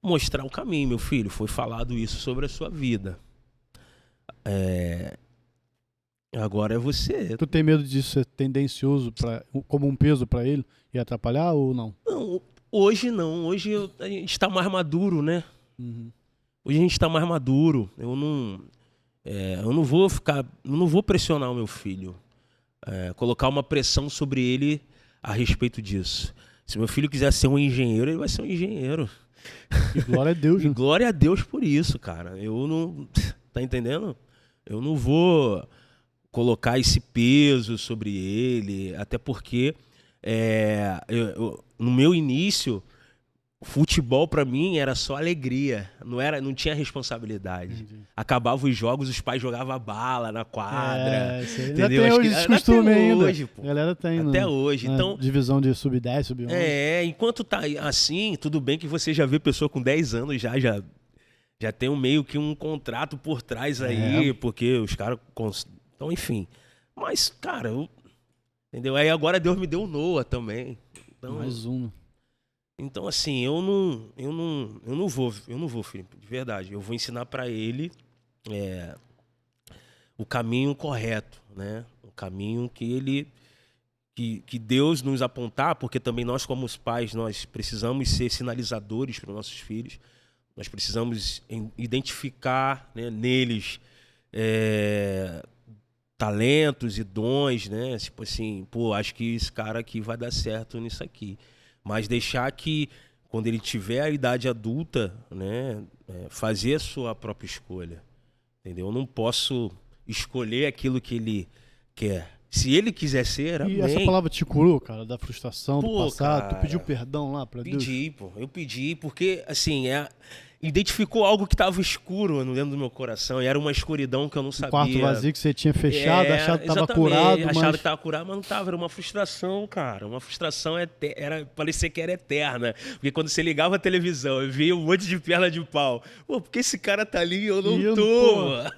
mostrar o caminho, meu filho. Foi falado isso sobre a sua vida. Agora é você. Tu tem medo disso ser tendencioso como um peso pra ele e atrapalhar ou não? Não, hoje não. Hoje a gente tá mais maduro, né? Uhum. Hoje a gente tá mais maduro. Eu não vou pressionar o meu filho. Colocar uma pressão sobre ele a respeito disso. Se meu filho quiser ser um engenheiro, ele vai ser um engenheiro. E glória a Deus, né? E glória a Deus por isso, cara. Eu não... Tá entendendo? Eu não vou colocar esse peso sobre ele, até porque no meu início, futebol pra mim era só alegria, não tinha responsabilidade. Entendi. Acabava os jogos, os pais jogavam bala na quadra. Entendeu? Ainda tem hoje esse costume ainda. Hoje, pô. A galera tem. Até hoje. Então, divisão de sub-10, sub-11. Enquanto tá assim, tudo bem que você já vê pessoa com 10 anos já tem meio que um contrato por trás aí, porque os caras... Então, enfim. Mas, cara, entendeu? Aí agora Deus me deu o Noah também. Então, mais um. Então, assim, eu não vou, Felipe, de verdade. Eu vou ensinar pra ele o caminho correto, né? O caminho que Deus nos apontar, porque também nós, como os pais, nós precisamos ser sinalizadores para os nossos filhos. Nós precisamos identificar, né, neles talentos e dons, né? Tipo assim, pô, acho que esse cara aqui vai dar certo nisso aqui. Mas deixar que, quando ele tiver a idade adulta, né, fazer a sua própria escolha. Entendeu? Eu não posso escolher aquilo que ele quer. Se ele quiser ser, amém. E essa palavra te curou, cara, da frustração do passado? Cara, tu pediu perdão lá pra Deus? Eu pedi, porque, assim, identificou algo que estava escuro dentro do meu coração, e era uma escuridão que eu não sabia. Quarto vazio que você tinha fechado, achado que estava curado. Achado que estava curado, mas não estava. Era uma frustração, cara. Uma frustração parecia que era eterna. Porque quando você ligava a televisão e via um monte de perna de pau, pô, porque esse cara tá ali e eu não tô, mano.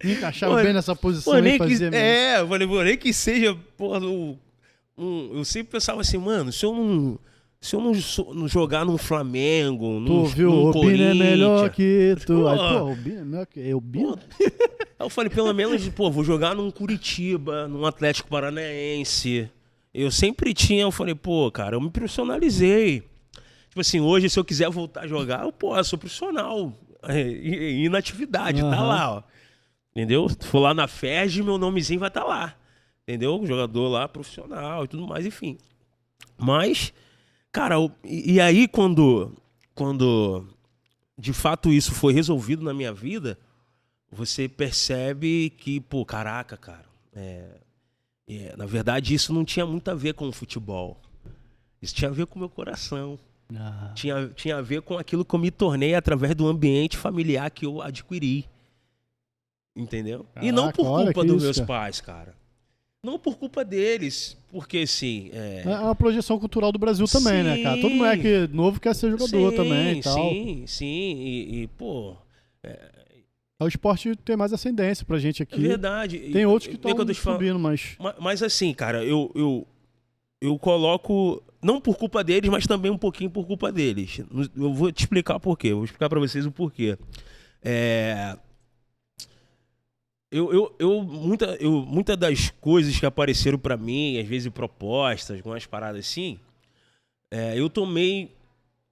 Me encaixava bem nessa posição e fazia mesmo. Eu falei, nem que seja, porra, eu sempre pensava assim, mano, se eu Se eu não jogar num Flamengo, Tu viu, num o Bini é melhor Corinthians... que tu. Pô. Aí, pô, o Bini é melhor que eu. O Bini? Pô, aí eu falei, pelo menos, pô, vou jogar num Curitiba, num Atlético Paranaense. Eu sempre tinha, eu falei, pô, cara, eu me profissionalizei. Tipo assim, hoje, se eu quiser voltar a jogar, eu, pô, eu sou profissional. Inatividade, tá lá, ó. Entendeu? Se for lá na FERJ, meu nomezinho vai estar lá. Entendeu? Jogador lá, profissional e tudo mais, enfim. Mas, cara, e aí quando de fato isso foi resolvido na minha vida, você percebe que, pô, caraca, cara, na verdade isso não tinha muito a ver com o futebol. Isso tinha a ver com o meu coração. Tinha a ver com aquilo que eu me tornei através do ambiente familiar que eu adquiri. Entendeu? Caraca, e não por culpa dos meus cara. pais, cara. Não por culpa deles. Porque, assim... É uma projeção cultural do Brasil também, né, cara? Todo moleque novo quer ser jogador também e tal. Sim. E, pô... O esporte tem mais ascendência pra gente aqui. É verdade. Tem outros que estão eu tô te falando. subindo, mas... Mas assim, cara, eu coloco... Não por culpa deles, mas também um pouquinho por culpa deles. Eu vou te explicar por quê. Eu vou explicar pra vocês o porquê. Muitas das coisas que apareceram pra mim, às vezes propostas, algumas paradas assim, eu tomei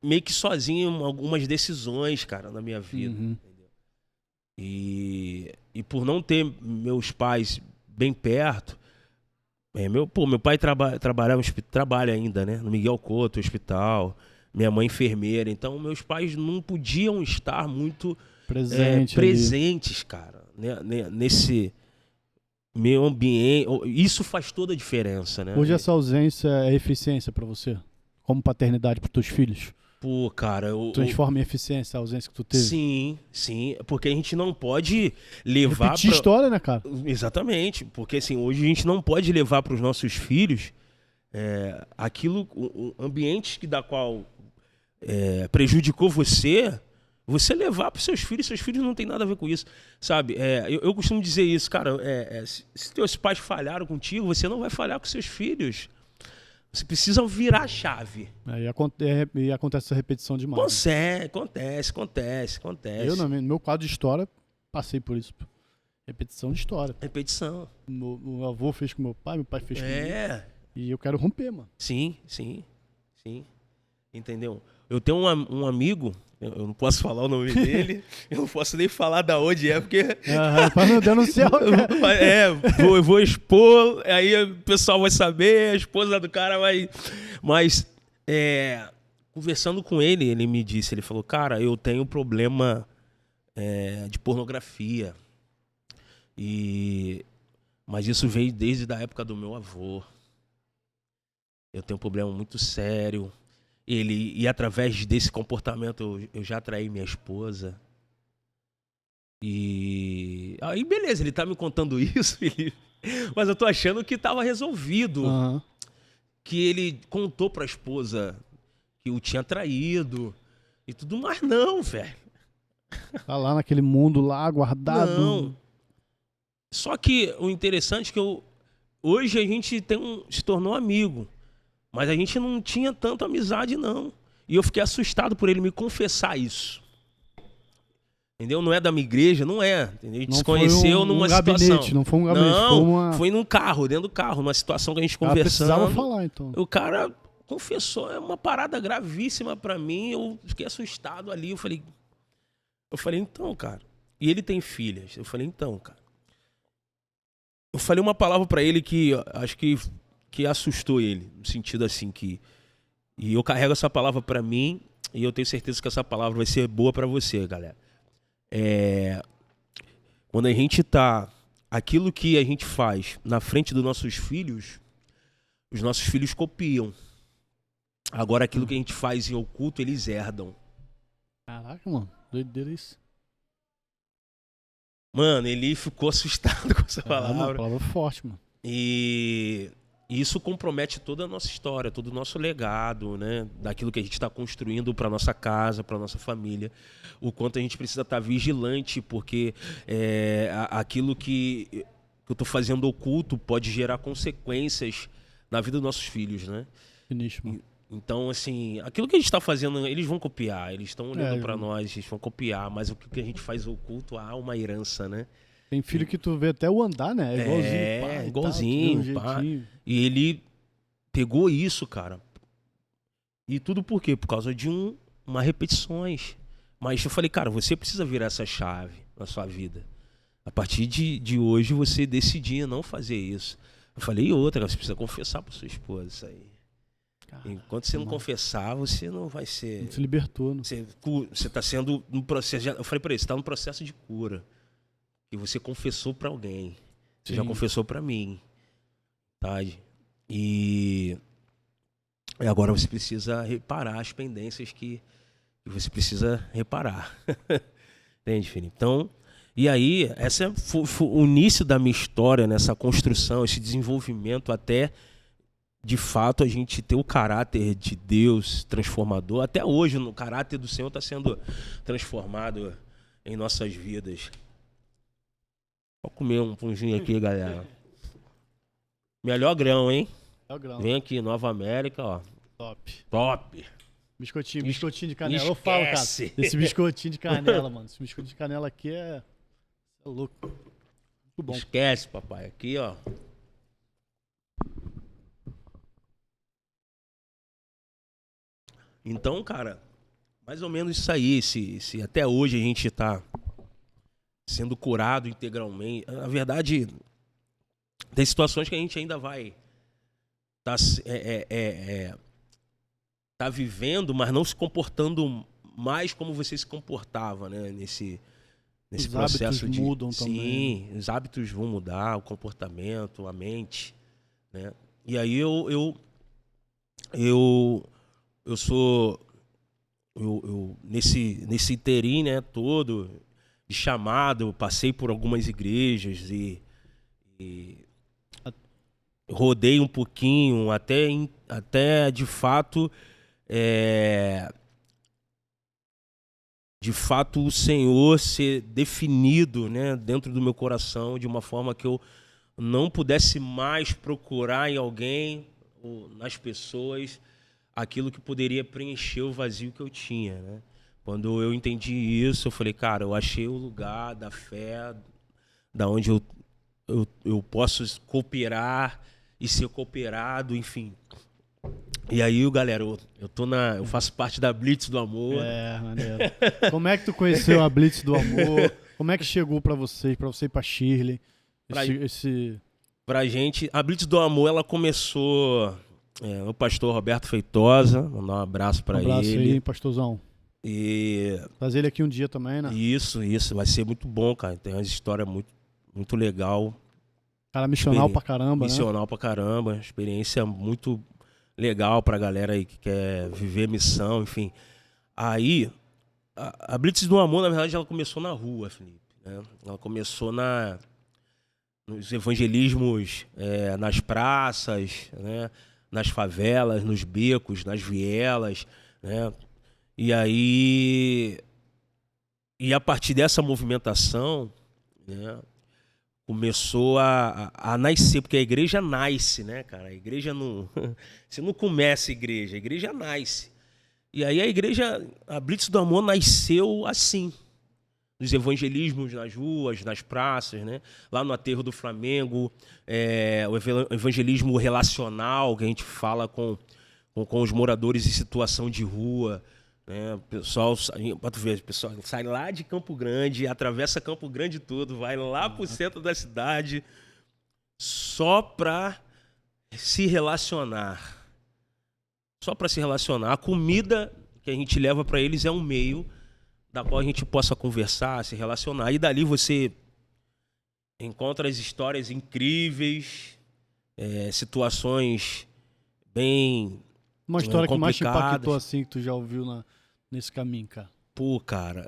meio que sozinho algumas decisões, cara, na minha vida. Entendeu? E por não ter meus pais bem perto, meu pai trabalha ainda, né, no Miguel Couto, hospital, minha mãe enfermeira, então meus pais não podiam estar muito presentes, cara, né, nesse meu ambiente. Isso faz toda a diferença, né? Hoje essa ausência é eficiência pra você? Como paternidade pros teus filhos? Pô, cara, Transforma em eficiência a ausência que tu teve? Sim, porque a gente não pode levar Repetir história, né, cara? Exatamente, porque assim, hoje a gente não pode levar para os nossos filhos aquilo, ambientes da qual prejudicou você levar para seus filhos não tem nada a ver com isso, sabe? Eu costumo dizer isso, cara, se teus pais falharam contigo, você não vai falhar com seus filhos. Você precisa virar a chave. E acontece essa repetição demais. Acontece. Eu, no meu quadro de história, passei por isso. Repetição de história. Repetição. O avô fez com meu pai fez comigo. E eu quero romper, mano. Sim. Entendeu? Eu tenho um amigo, eu não posso falar o nome dele, eu não posso nem falar da onde porque... Pra não denunciar o cara. Eu vou expor, aí o pessoal vai saber, a esposa do cara vai... Mas, conversando com ele, ele me disse, ele falou, cara, eu tenho problema de pornografia. Mas isso veio desde a época do meu avô. Eu tenho um problema muito sério. E através desse comportamento eu já atraí minha esposa. E aí beleza, ele tá me contando isso, Felipe. Mas eu tô achando que tava resolvido. Que ele contou pra esposa que o tinha traído e tudo mais. Não, velho. Tá lá naquele mundo lá, guardado. Não. Só que o interessante é que hoje a gente se tornou amigo. Mas a gente não tinha tanta amizade, não. E eu fiquei assustado por ele me confessar isso. Entendeu? Não é da minha igreja, não é. Entendeu? A gente se conheceu numa situação. Não foi um gabinete, não, foi num carro, dentro do carro, numa situação que a gente conversando. Precisava falar, então. O cara confessou, é uma parada gravíssima pra mim. Eu fiquei assustado ali. Eu falei, então, cara. E ele tem filhas. Eu falei, então, cara. Eu falei uma palavra pra ele que acho que assustou ele, no sentido assim que... E eu carrego essa palavra pra mim e eu tenho certeza que essa palavra vai ser boa pra você, galera. Quando a gente tá... Aquilo que a gente faz na frente dos nossos filhos, os nossos filhos copiam. Agora, aquilo que a gente faz em oculto, eles herdam. Caraca, mano. Doideira isso. Mano, ele ficou assustado com essa palavra. Uma palavra forte, mano. E isso compromete toda a nossa história, todo o nosso legado, né? Daquilo que a gente está construindo para nossa casa, para nossa família. O quanto a gente precisa estar vigilante, porque aquilo que eu estou fazendo oculto pode gerar consequências na vida dos nossos filhos, né? Finíssimo. Então, assim, aquilo que a gente está fazendo, eles vão copiar, eles estão olhando para nós, eles vão copiar, mas o que a gente faz oculto há uma herança, né? Tem filho que tu vê até o andar, né? É igualzinho, pá, e igualzinho, tal, pá. jeitinho. E ele pegou isso, cara. E tudo por quê? Por causa de uma repetições. Mas eu falei, cara, você precisa virar essa chave na sua vida. A partir de hoje você decidir não fazer isso. Eu falei, e outra, você precisa confessar pra sua esposa isso aí. Enquanto você não confessar, você não vai ser... Não se libertou, né? Você tá sendo no processo... Eu falei pra ele, você tá no processo de cura. E você confessou pra alguém. Você Sim. já confessou pra mim. Tá? E agora você precisa reparar as pendências que você precisa reparar. Entende, Felipe? Então, e aí, esse foi o início da minha história, nessa construção, esse desenvolvimento até, de fato, a gente ter o caráter de Deus transformador. Até hoje, o caráter do Senhor está sendo transformado em nossas vidas. Vou comer um pãozinho aqui, galera. Melhor grão, hein? É o grão. Vem aqui, Nova América, ó. Top. Top. Biscoitinho de canela. Eu falo, cara, esse biscoitinho de canela, mano. Esse biscoitinho de canela aqui é louco. Muito bom. Esquece, papai. Aqui, ó. Então, cara, mais ou menos isso aí. Se até hoje a gente tá sendo curado integralmente. Na verdade, tem situações que a gente ainda vai tá vivendo, mas não se comportando mais como você se comportava, né? Nesse processo hábitos mudam também. Sim, os hábitos vão mudar, o comportamento, a mente, né? E aí nesse interim, né, todo de chamado, passei por algumas igrejas e rodei um pouquinho até de fato o Senhor ser definido, né, dentro do meu coração de uma forma que eu não pudesse mais procurar em alguém ou nas pessoas aquilo que poderia preencher o vazio que eu tinha, né? Quando eu entendi isso, eu falei, cara, eu achei o lugar da fé, da onde eu posso cooperar e ser cooperado, enfim. E aí, galera, eu faço parte da Blitz do Amor. É, maneiro. Como é que tu conheceu a Blitz do Amor? Como é que chegou pra você e pra Shirley? Pra gente, a Blitz do Amor, ela começou... o pastor Roberto Feitosa, mandar um abraço pra ele. Um abraço aí, pastorzão. E... trazer ele aqui um dia também, né? Isso, vai ser muito bom, cara. Tem uma história muito, muito legal. Cara missional pra caramba, missional pra caramba. Experiência muito legal pra galera aí que quer viver missão, enfim. Aí, a Blitz do Amor, na verdade, ela começou na rua, Felipe, né? Ela começou nos evangelismos, nas praças, né? Nas favelas, nos becos, nas vielas, né? E aí, a partir dessa movimentação, né, começou a nascer, porque a igreja nasce, né, cara? A igreja não... Você não começa a igreja nasce. E aí a Blitz do Amor nasceu assim, nos evangelismos nas ruas, nas praças, né? Lá no Aterro do Flamengo, o evangelismo relacional, que a gente fala com os moradores em situação de rua, né? O pessoal sai lá de Campo Grande, atravessa Campo Grande todo, vai lá pro centro da cidade só para se relacionar. Só para se relacionar. A comida que a gente leva para eles é um meio da qual a gente possa conversar, se relacionar. E dali você encontra as histórias incríveis, situações bem uma história que mais te complicadas. impactou assim, que tu já ouviu nesse caminho, cara? Pô, cara,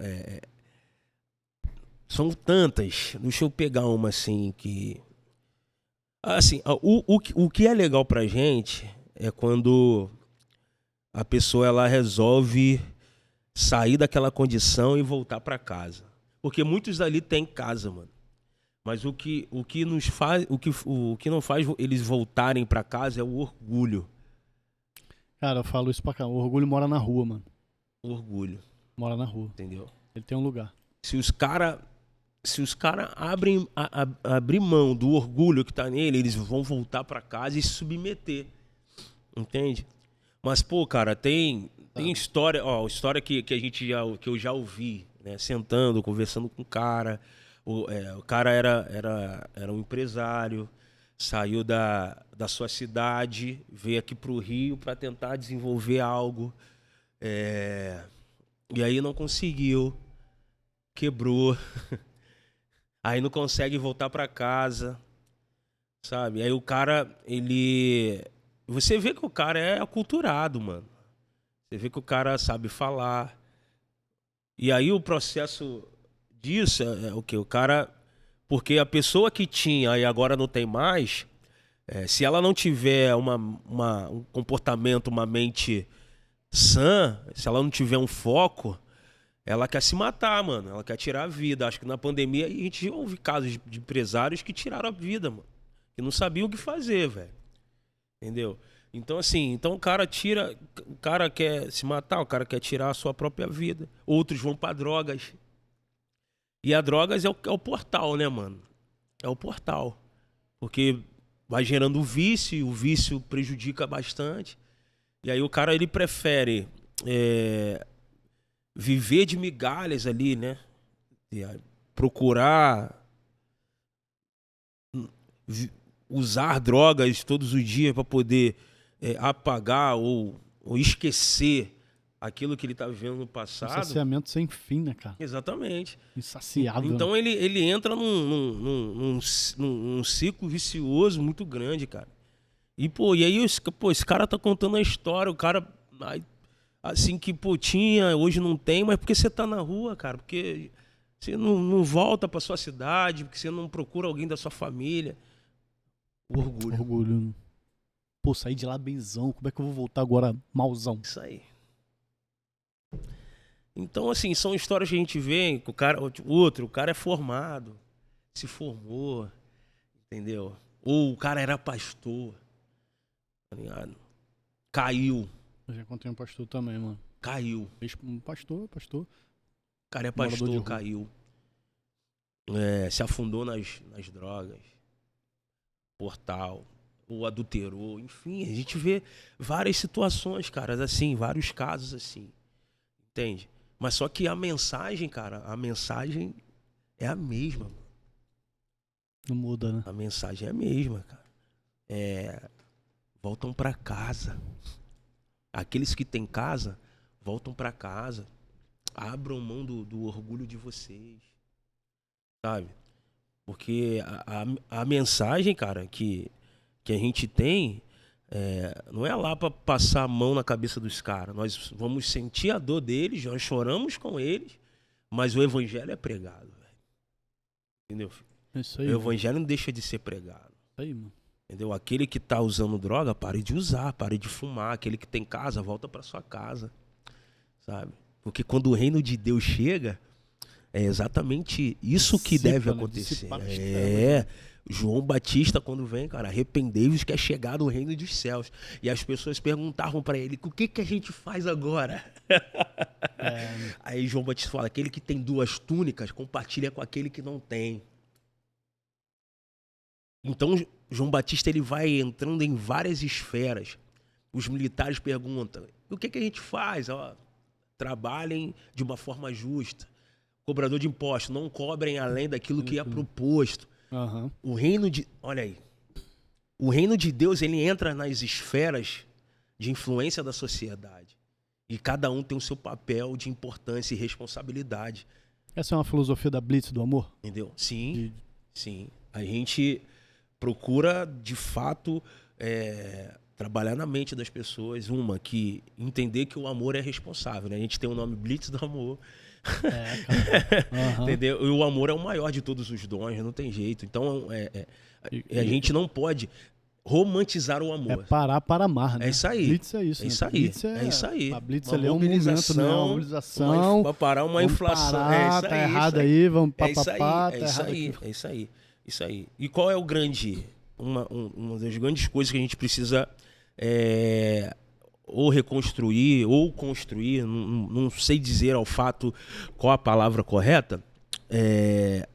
são tantas. Deixa eu pegar uma assim que... Assim, o que é legal pra gente é quando a pessoa ela resolve sair daquela condição e voltar para casa. Porque muitos ali têm casa, mano. Mas o que nos faz, o que não faz eles voltarem para casa é o orgulho. Cara, eu falo isso pra cá. O orgulho mora na rua, mano. Orgulho, Mora na rua. entendeu? Ele tem um lugar. Se os cara abrem abrir mão do orgulho que tá nele, eles vão voltar pra casa e se submeter, entende? Mas pô, cara, tem história, ó, história que que eu já ouvi, né, sentando, conversando com o cara. O cara era um empresário, saiu da sua cidade, veio aqui pro Rio para tentar desenvolver algo, e aí não conseguiu, quebrou. Aí não consegue voltar pra casa, sabe? Aí o cara, ele... Você vê que o cara é aculturado, mano. Você vê que o cara sabe falar. E aí o processo disso é o quê? O cara... Porque a pessoa que tinha e agora não tem mais, se ela não tiver um comportamento, uma mente sã, se ela não tiver um foco... Ela quer se matar, mano. Ela quer tirar a vida. Acho que na pandemia a gente ouve casos de empresários que tiraram a vida, mano. Que não sabiam o que fazer, velho. Entendeu? Então, assim, o cara tira. O cara quer se matar, o cara quer tirar a sua própria vida. Outros vão pra drogas. E a drogas é o portal, né, mano? É o portal. Porque vai gerando vício, e o vício prejudica bastante. E aí o cara, ele prefere. Viver de migalhas ali, né? Procurar usar drogas todos os dias para poder apagar ou esquecer aquilo que ele tá vivendo no passado. Um saciamento sem fim, né, cara? Exatamente. Insaciável. Então ele entra num ciclo vicioso muito grande, cara. E aí esse cara tá contando a história, o cara... Assim que, pô, tinha, hoje não tem, mas porque você tá na rua, cara, porque você não volta pra sua cidade, porque você não procura alguém da sua família. Orgulho. Orgulho. Pô, saí de lá benzão, como é que eu vou voltar agora malzão? Isso aí. Então, assim, são histórias que a gente vê, que o cara é formado, se formou, entendeu? Ou o cara era pastor, tá ligado? Caiu. Eu já encontrei um pastor também, mano. Caiu. Um pastor. O cara é pastor, caiu. Se afundou nas drogas. Portal. Ou adulterou. Enfim, a gente vê várias situações, cara, assim, vários casos assim. Entende? Mas só que a mensagem, cara, a mensagem é a mesma, mano. Não muda, né? A mensagem é a mesma, cara. Voltam pra casa. Aqueles que têm casa, voltam pra casa. Abram mão do orgulho de vocês. Sabe? Porque a mensagem, cara, que a gente tem, não é lá pra passar a mão na cabeça dos caras. Nós vamos sentir a dor deles, nós choramos com eles, mas o evangelho é pregado, velho. Entendeu? Isso aí. O evangelho não deixa de ser pregado. Isso aí, mano. Entendeu? Aquele que tá usando droga, pare de usar, pare de fumar. Aquele que tem casa, volta para sua casa. Sabe? Porque quando o reino de Deus chega, é exatamente isso que deve acontecer. João Batista, quando vem, cara, arrependei-vos que é chegado o reino dos céus. E as pessoas perguntavam para ele, o que a gente faz agora? Aí João Batista fala, aquele que tem 2 túnicas, compartilha com aquele que não tem. Então, João Batista, ele vai entrando em várias esferas. Os militares perguntam, o que a gente faz? Trabalhem de uma forma justa. Cobrador de impostos, não cobrem além daquilo que é proposto. Uhum. Olha aí. O reino de Deus, ele entra nas esferas de influência da sociedade. E cada um tem o seu papel de importância e responsabilidade. Essa é uma filosofia da Blitz do amor? Entendeu? Sim. A gente procura, de fato, trabalhar na mente das pessoas. Que entender que o amor é responsável, né? A gente tem o nome Blitz do amor. Cara. Uhum. Entendeu? E o amor é o maior de todos os dons, não tem jeito. Então, a gente não pode romantizar o amor. É parar para amar, né? É isso aí. Blitz é isso. É né? isso aí. Blitz é isso aí. A Blitz uma ali é um movimento, né? Uma mobilização. Para parar uma inflação. Parar, tá errado aí, vamos papapá. É isso aí. E qual é o grande... Uma das grandes coisas que a gente precisa ou reconstruir, ou construir, não sei dizer ao fato qual a palavra correta, é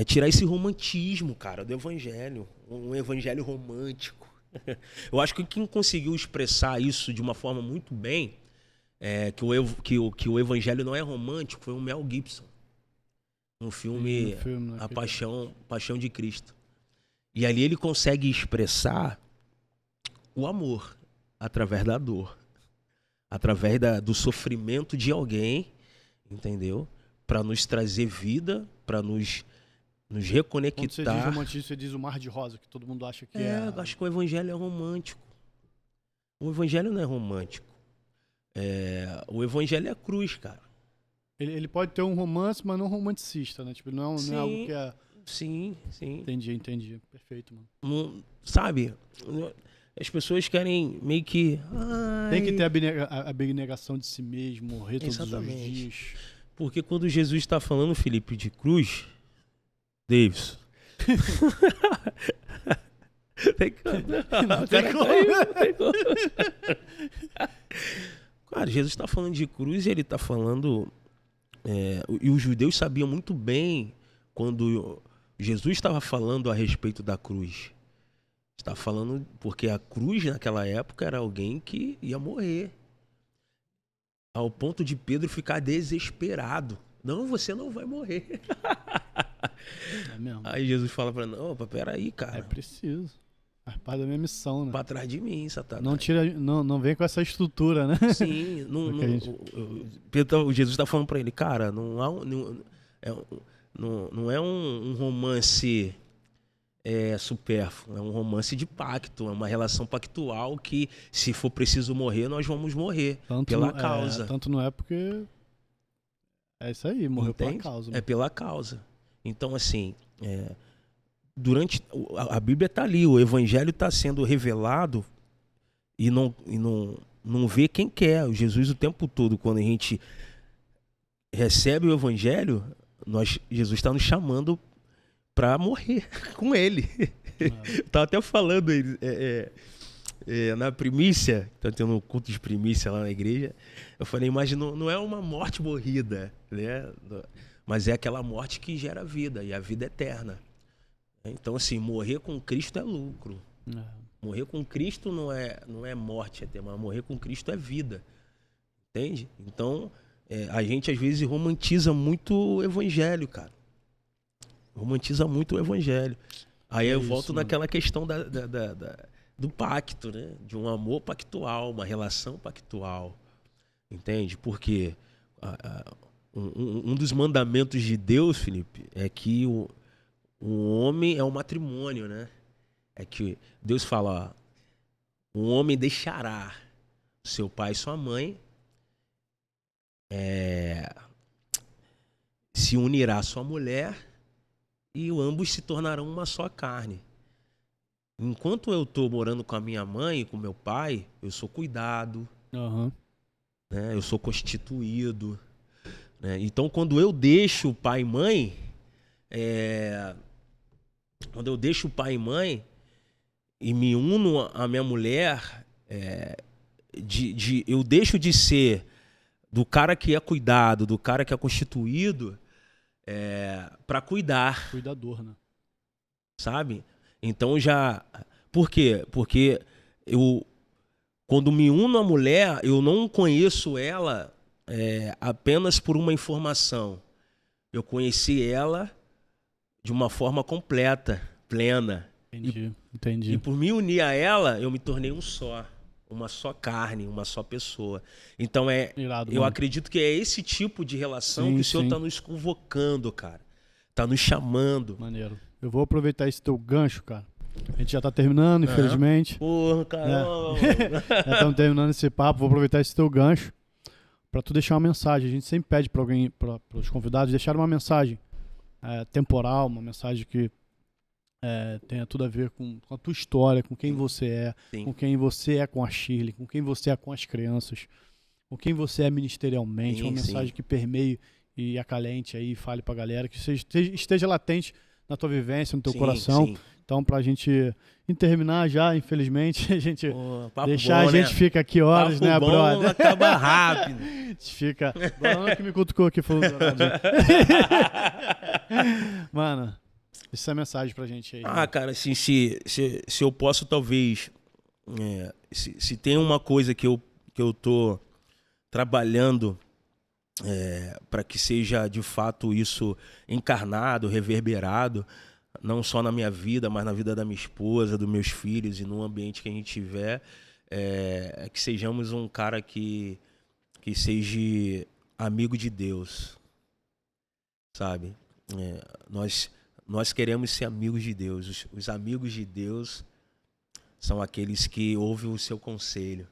tirar esse romantismo, cara, do evangelho, um evangelho romântico. Eu acho que quem conseguiu expressar isso de uma forma muito bem, que o evangelho não é romântico, foi o Mel Gibson, no filme A Paixão de Cristo. E ali ele consegue expressar o amor através da dor, através do sofrimento de alguém, entendeu? Para nos trazer vida, para nos reconectar. Quando você diz romantismo, você diz o mar de rosa, que todo mundo acha que é... Eu acho que o evangelho é romântico. O evangelho não é romântico. O evangelho é a cruz, cara. Ele pode ter um romance, mas não romanticista, né? Tipo, não é algo que é... Sim. Entendi. Perfeito, mano. Não, sabe? As pessoas querem meio que... Tem que ter a abnegação de si mesmo, morrer todos os dias. Porque quando Jesus está falando, Felipe, de cruz... Davis. Tem como. Cara, Jesus está falando de cruz e ele está falando... e os judeus sabiam muito bem quando Jesus estava falando a respeito da cruz. Está falando porque a cruz naquela época era alguém que ia morrer. Ao ponto de Pedro ficar desesperado. Não, você não vai morrer. É mesmo. Aí Jesus fala pra ele, não, peraí, cara. É preciso. Faz parte da minha missão, né? Pra trás de mim, Satanás. Não vem com essa estrutura, né? Sim, Jesus tá falando pra ele, cara, não é um romance supérfluo, é um romance de pacto, é uma relação pactual que, se for preciso morrer, nós vamos morrer pela causa. Tanto não é porque... É isso aí, morreu pela causa. É pela causa. Então, assim, durante a Bíblia está ali, o Evangelho está sendo revelado e não vê quem quer. Jesus o tempo todo, quando a gente recebe o Evangelho, Jesus está nos chamando para morrer com Ele. Estava até falando na primícia, está tendo um culto de primícia lá na igreja, eu falei, mas não é uma morte morrida, né? Mas é aquela morte que gera vida, e a vida é eterna. Então, assim, morrer com Cristo é lucro. Morrer com Cristo não é morte, mas morrer com Cristo é vida. Entende? Então, a gente às vezes romantiza muito o evangelho, cara. Romantiza muito o evangelho. Aí eu volto naquela questão do pacto, né? De um amor pactual, uma relação pactual. Entende? Porque um dos mandamentos de Deus, Felipe, é que o homem é o matrimônio, né? É que Deus fala, ó, um homem deixará seu pai e sua mãe, se unirá à sua mulher e ambos se tornarão uma só carne. Enquanto eu estou morando com a minha mãe e com meu pai, eu sou cuidado, né? Eu sou constituído. Né? Então, quando eu deixo pai e mãe, e me uno à minha mulher, eu deixo de ser do cara que é cuidado, do cara que é constituído, para cuidar. Cuidador, né? Sabe? Então Por quê? Porque quando me uno à mulher, eu não conheço ela apenas por uma informação. Eu conheci ela de uma forma completa, plena. Entendi. E por me unir a ela, eu me tornei uma só carne, uma só pessoa. Então eu acredito que é esse tipo de relação que o Senhor está nos convocando, cara. Está nos chamando. Maneiro. Eu vou aproveitar esse teu gancho, cara. A gente já tá terminando, infelizmente. Porra, caramba. Já estamos terminando esse papo. Vou aproveitar esse teu gancho para tu deixar uma mensagem. A gente sempre pede para alguém, para os convidados, deixar uma mensagem temporal, uma mensagem que tenha tudo a ver com a tua história, com quem você é, com quem você é com a Shirley, com quem você é com as crianças, com quem você é ministerialmente, uma mensagem que permeie e acalente aí, fale pra galera, que esteja latente na tua vivência, no teu coração. Então, pra gente terminar já, infelizmente, a gente deixar, bom, a gente fica aqui horas, papo né, bom, brother? Acaba rápido. A gente fica... Não, que me cutucou aqui, falou do horário, né? Mano, essa é a mensagem pra gente aí. Ah, cara, assim, se eu posso, talvez... se tem uma coisa que eu tô trabalhando para que seja, de fato, isso encarnado, reverberado, não só na minha vida, mas na vida da minha esposa, dos meus filhos e no ambiente que a gente tiver, é que sejamos um cara que seja amigo de Deus, sabe? Nós queremos ser amigos de Deus. Os amigos de Deus são aqueles que ouvem o seu conselho,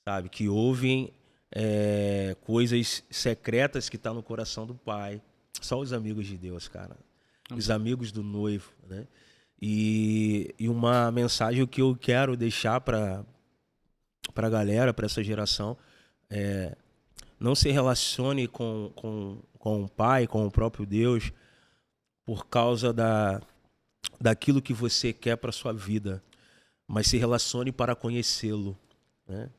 sabe? Que ouvem coisas secretas que estão no coração do Pai. Só os amigos de Deus, cara. Os amigos do noivo, né? E uma mensagem que eu quero deixar para a galera, para essa geração, não se relacione com o Pai, com o próprio Deus, por causa daquilo que você quer para sua vida, mas se relacione para conhecê-lo, né?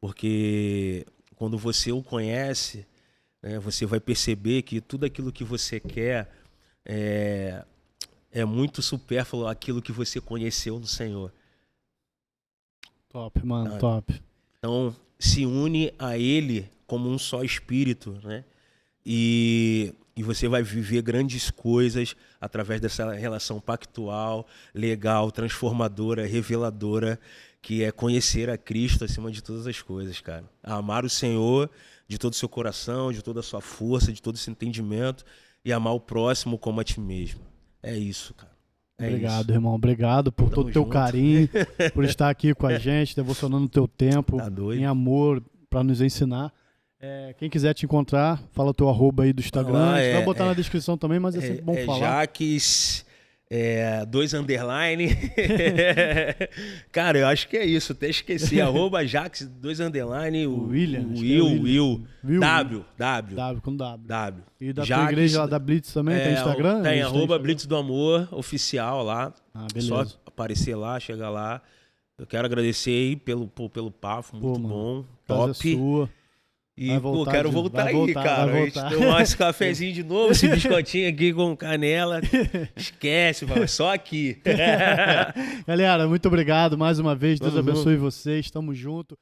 Porque quando você o conhece, né, você vai perceber que tudo aquilo que você quer é muito supérfluo àquilo que você conheceu no Senhor. Top, mano, top. Então, se une a Ele como um só espírito, né? E você vai viver grandes coisas através dessa relação pactual, legal, transformadora, reveladora, que é conhecer a Cristo acima de todas as coisas, cara. Amar o Senhor de todo o seu coração, de toda a sua força, de todo esse entendimento, e amar o próximo como a ti mesmo. É isso, cara. Obrigado, irmão. Obrigado por todo o teu carinho, por estar aqui com a gente, devocionando o teu tempo em amor, para nos ensinar. Quem quiser te encontrar, fala o teu @ aí do Instagram. A gente vai botar na descrição também, mas é sempre bom falar. Jaques, 2 underline. Cara, eu acho que é isso. Até esqueci. @Jaques, 2 underline. Will. W com W. E da tua igreja lá da Blitz também, tem Instagram? Tem, @Blitz do Amor, oficial lá. Beleza. Só aparecer lá, chegar lá. Eu quero agradecer aí pelo papo, muito bom. Top. Casa é sua. E, quero voltar aí, cara. A gente tomar esse cafezinho de novo, esse biscoitinho aqui com canela. Esquece, só aqui. Galera, muito obrigado mais uma vez. Deus abençoe vocês. Tamo junto.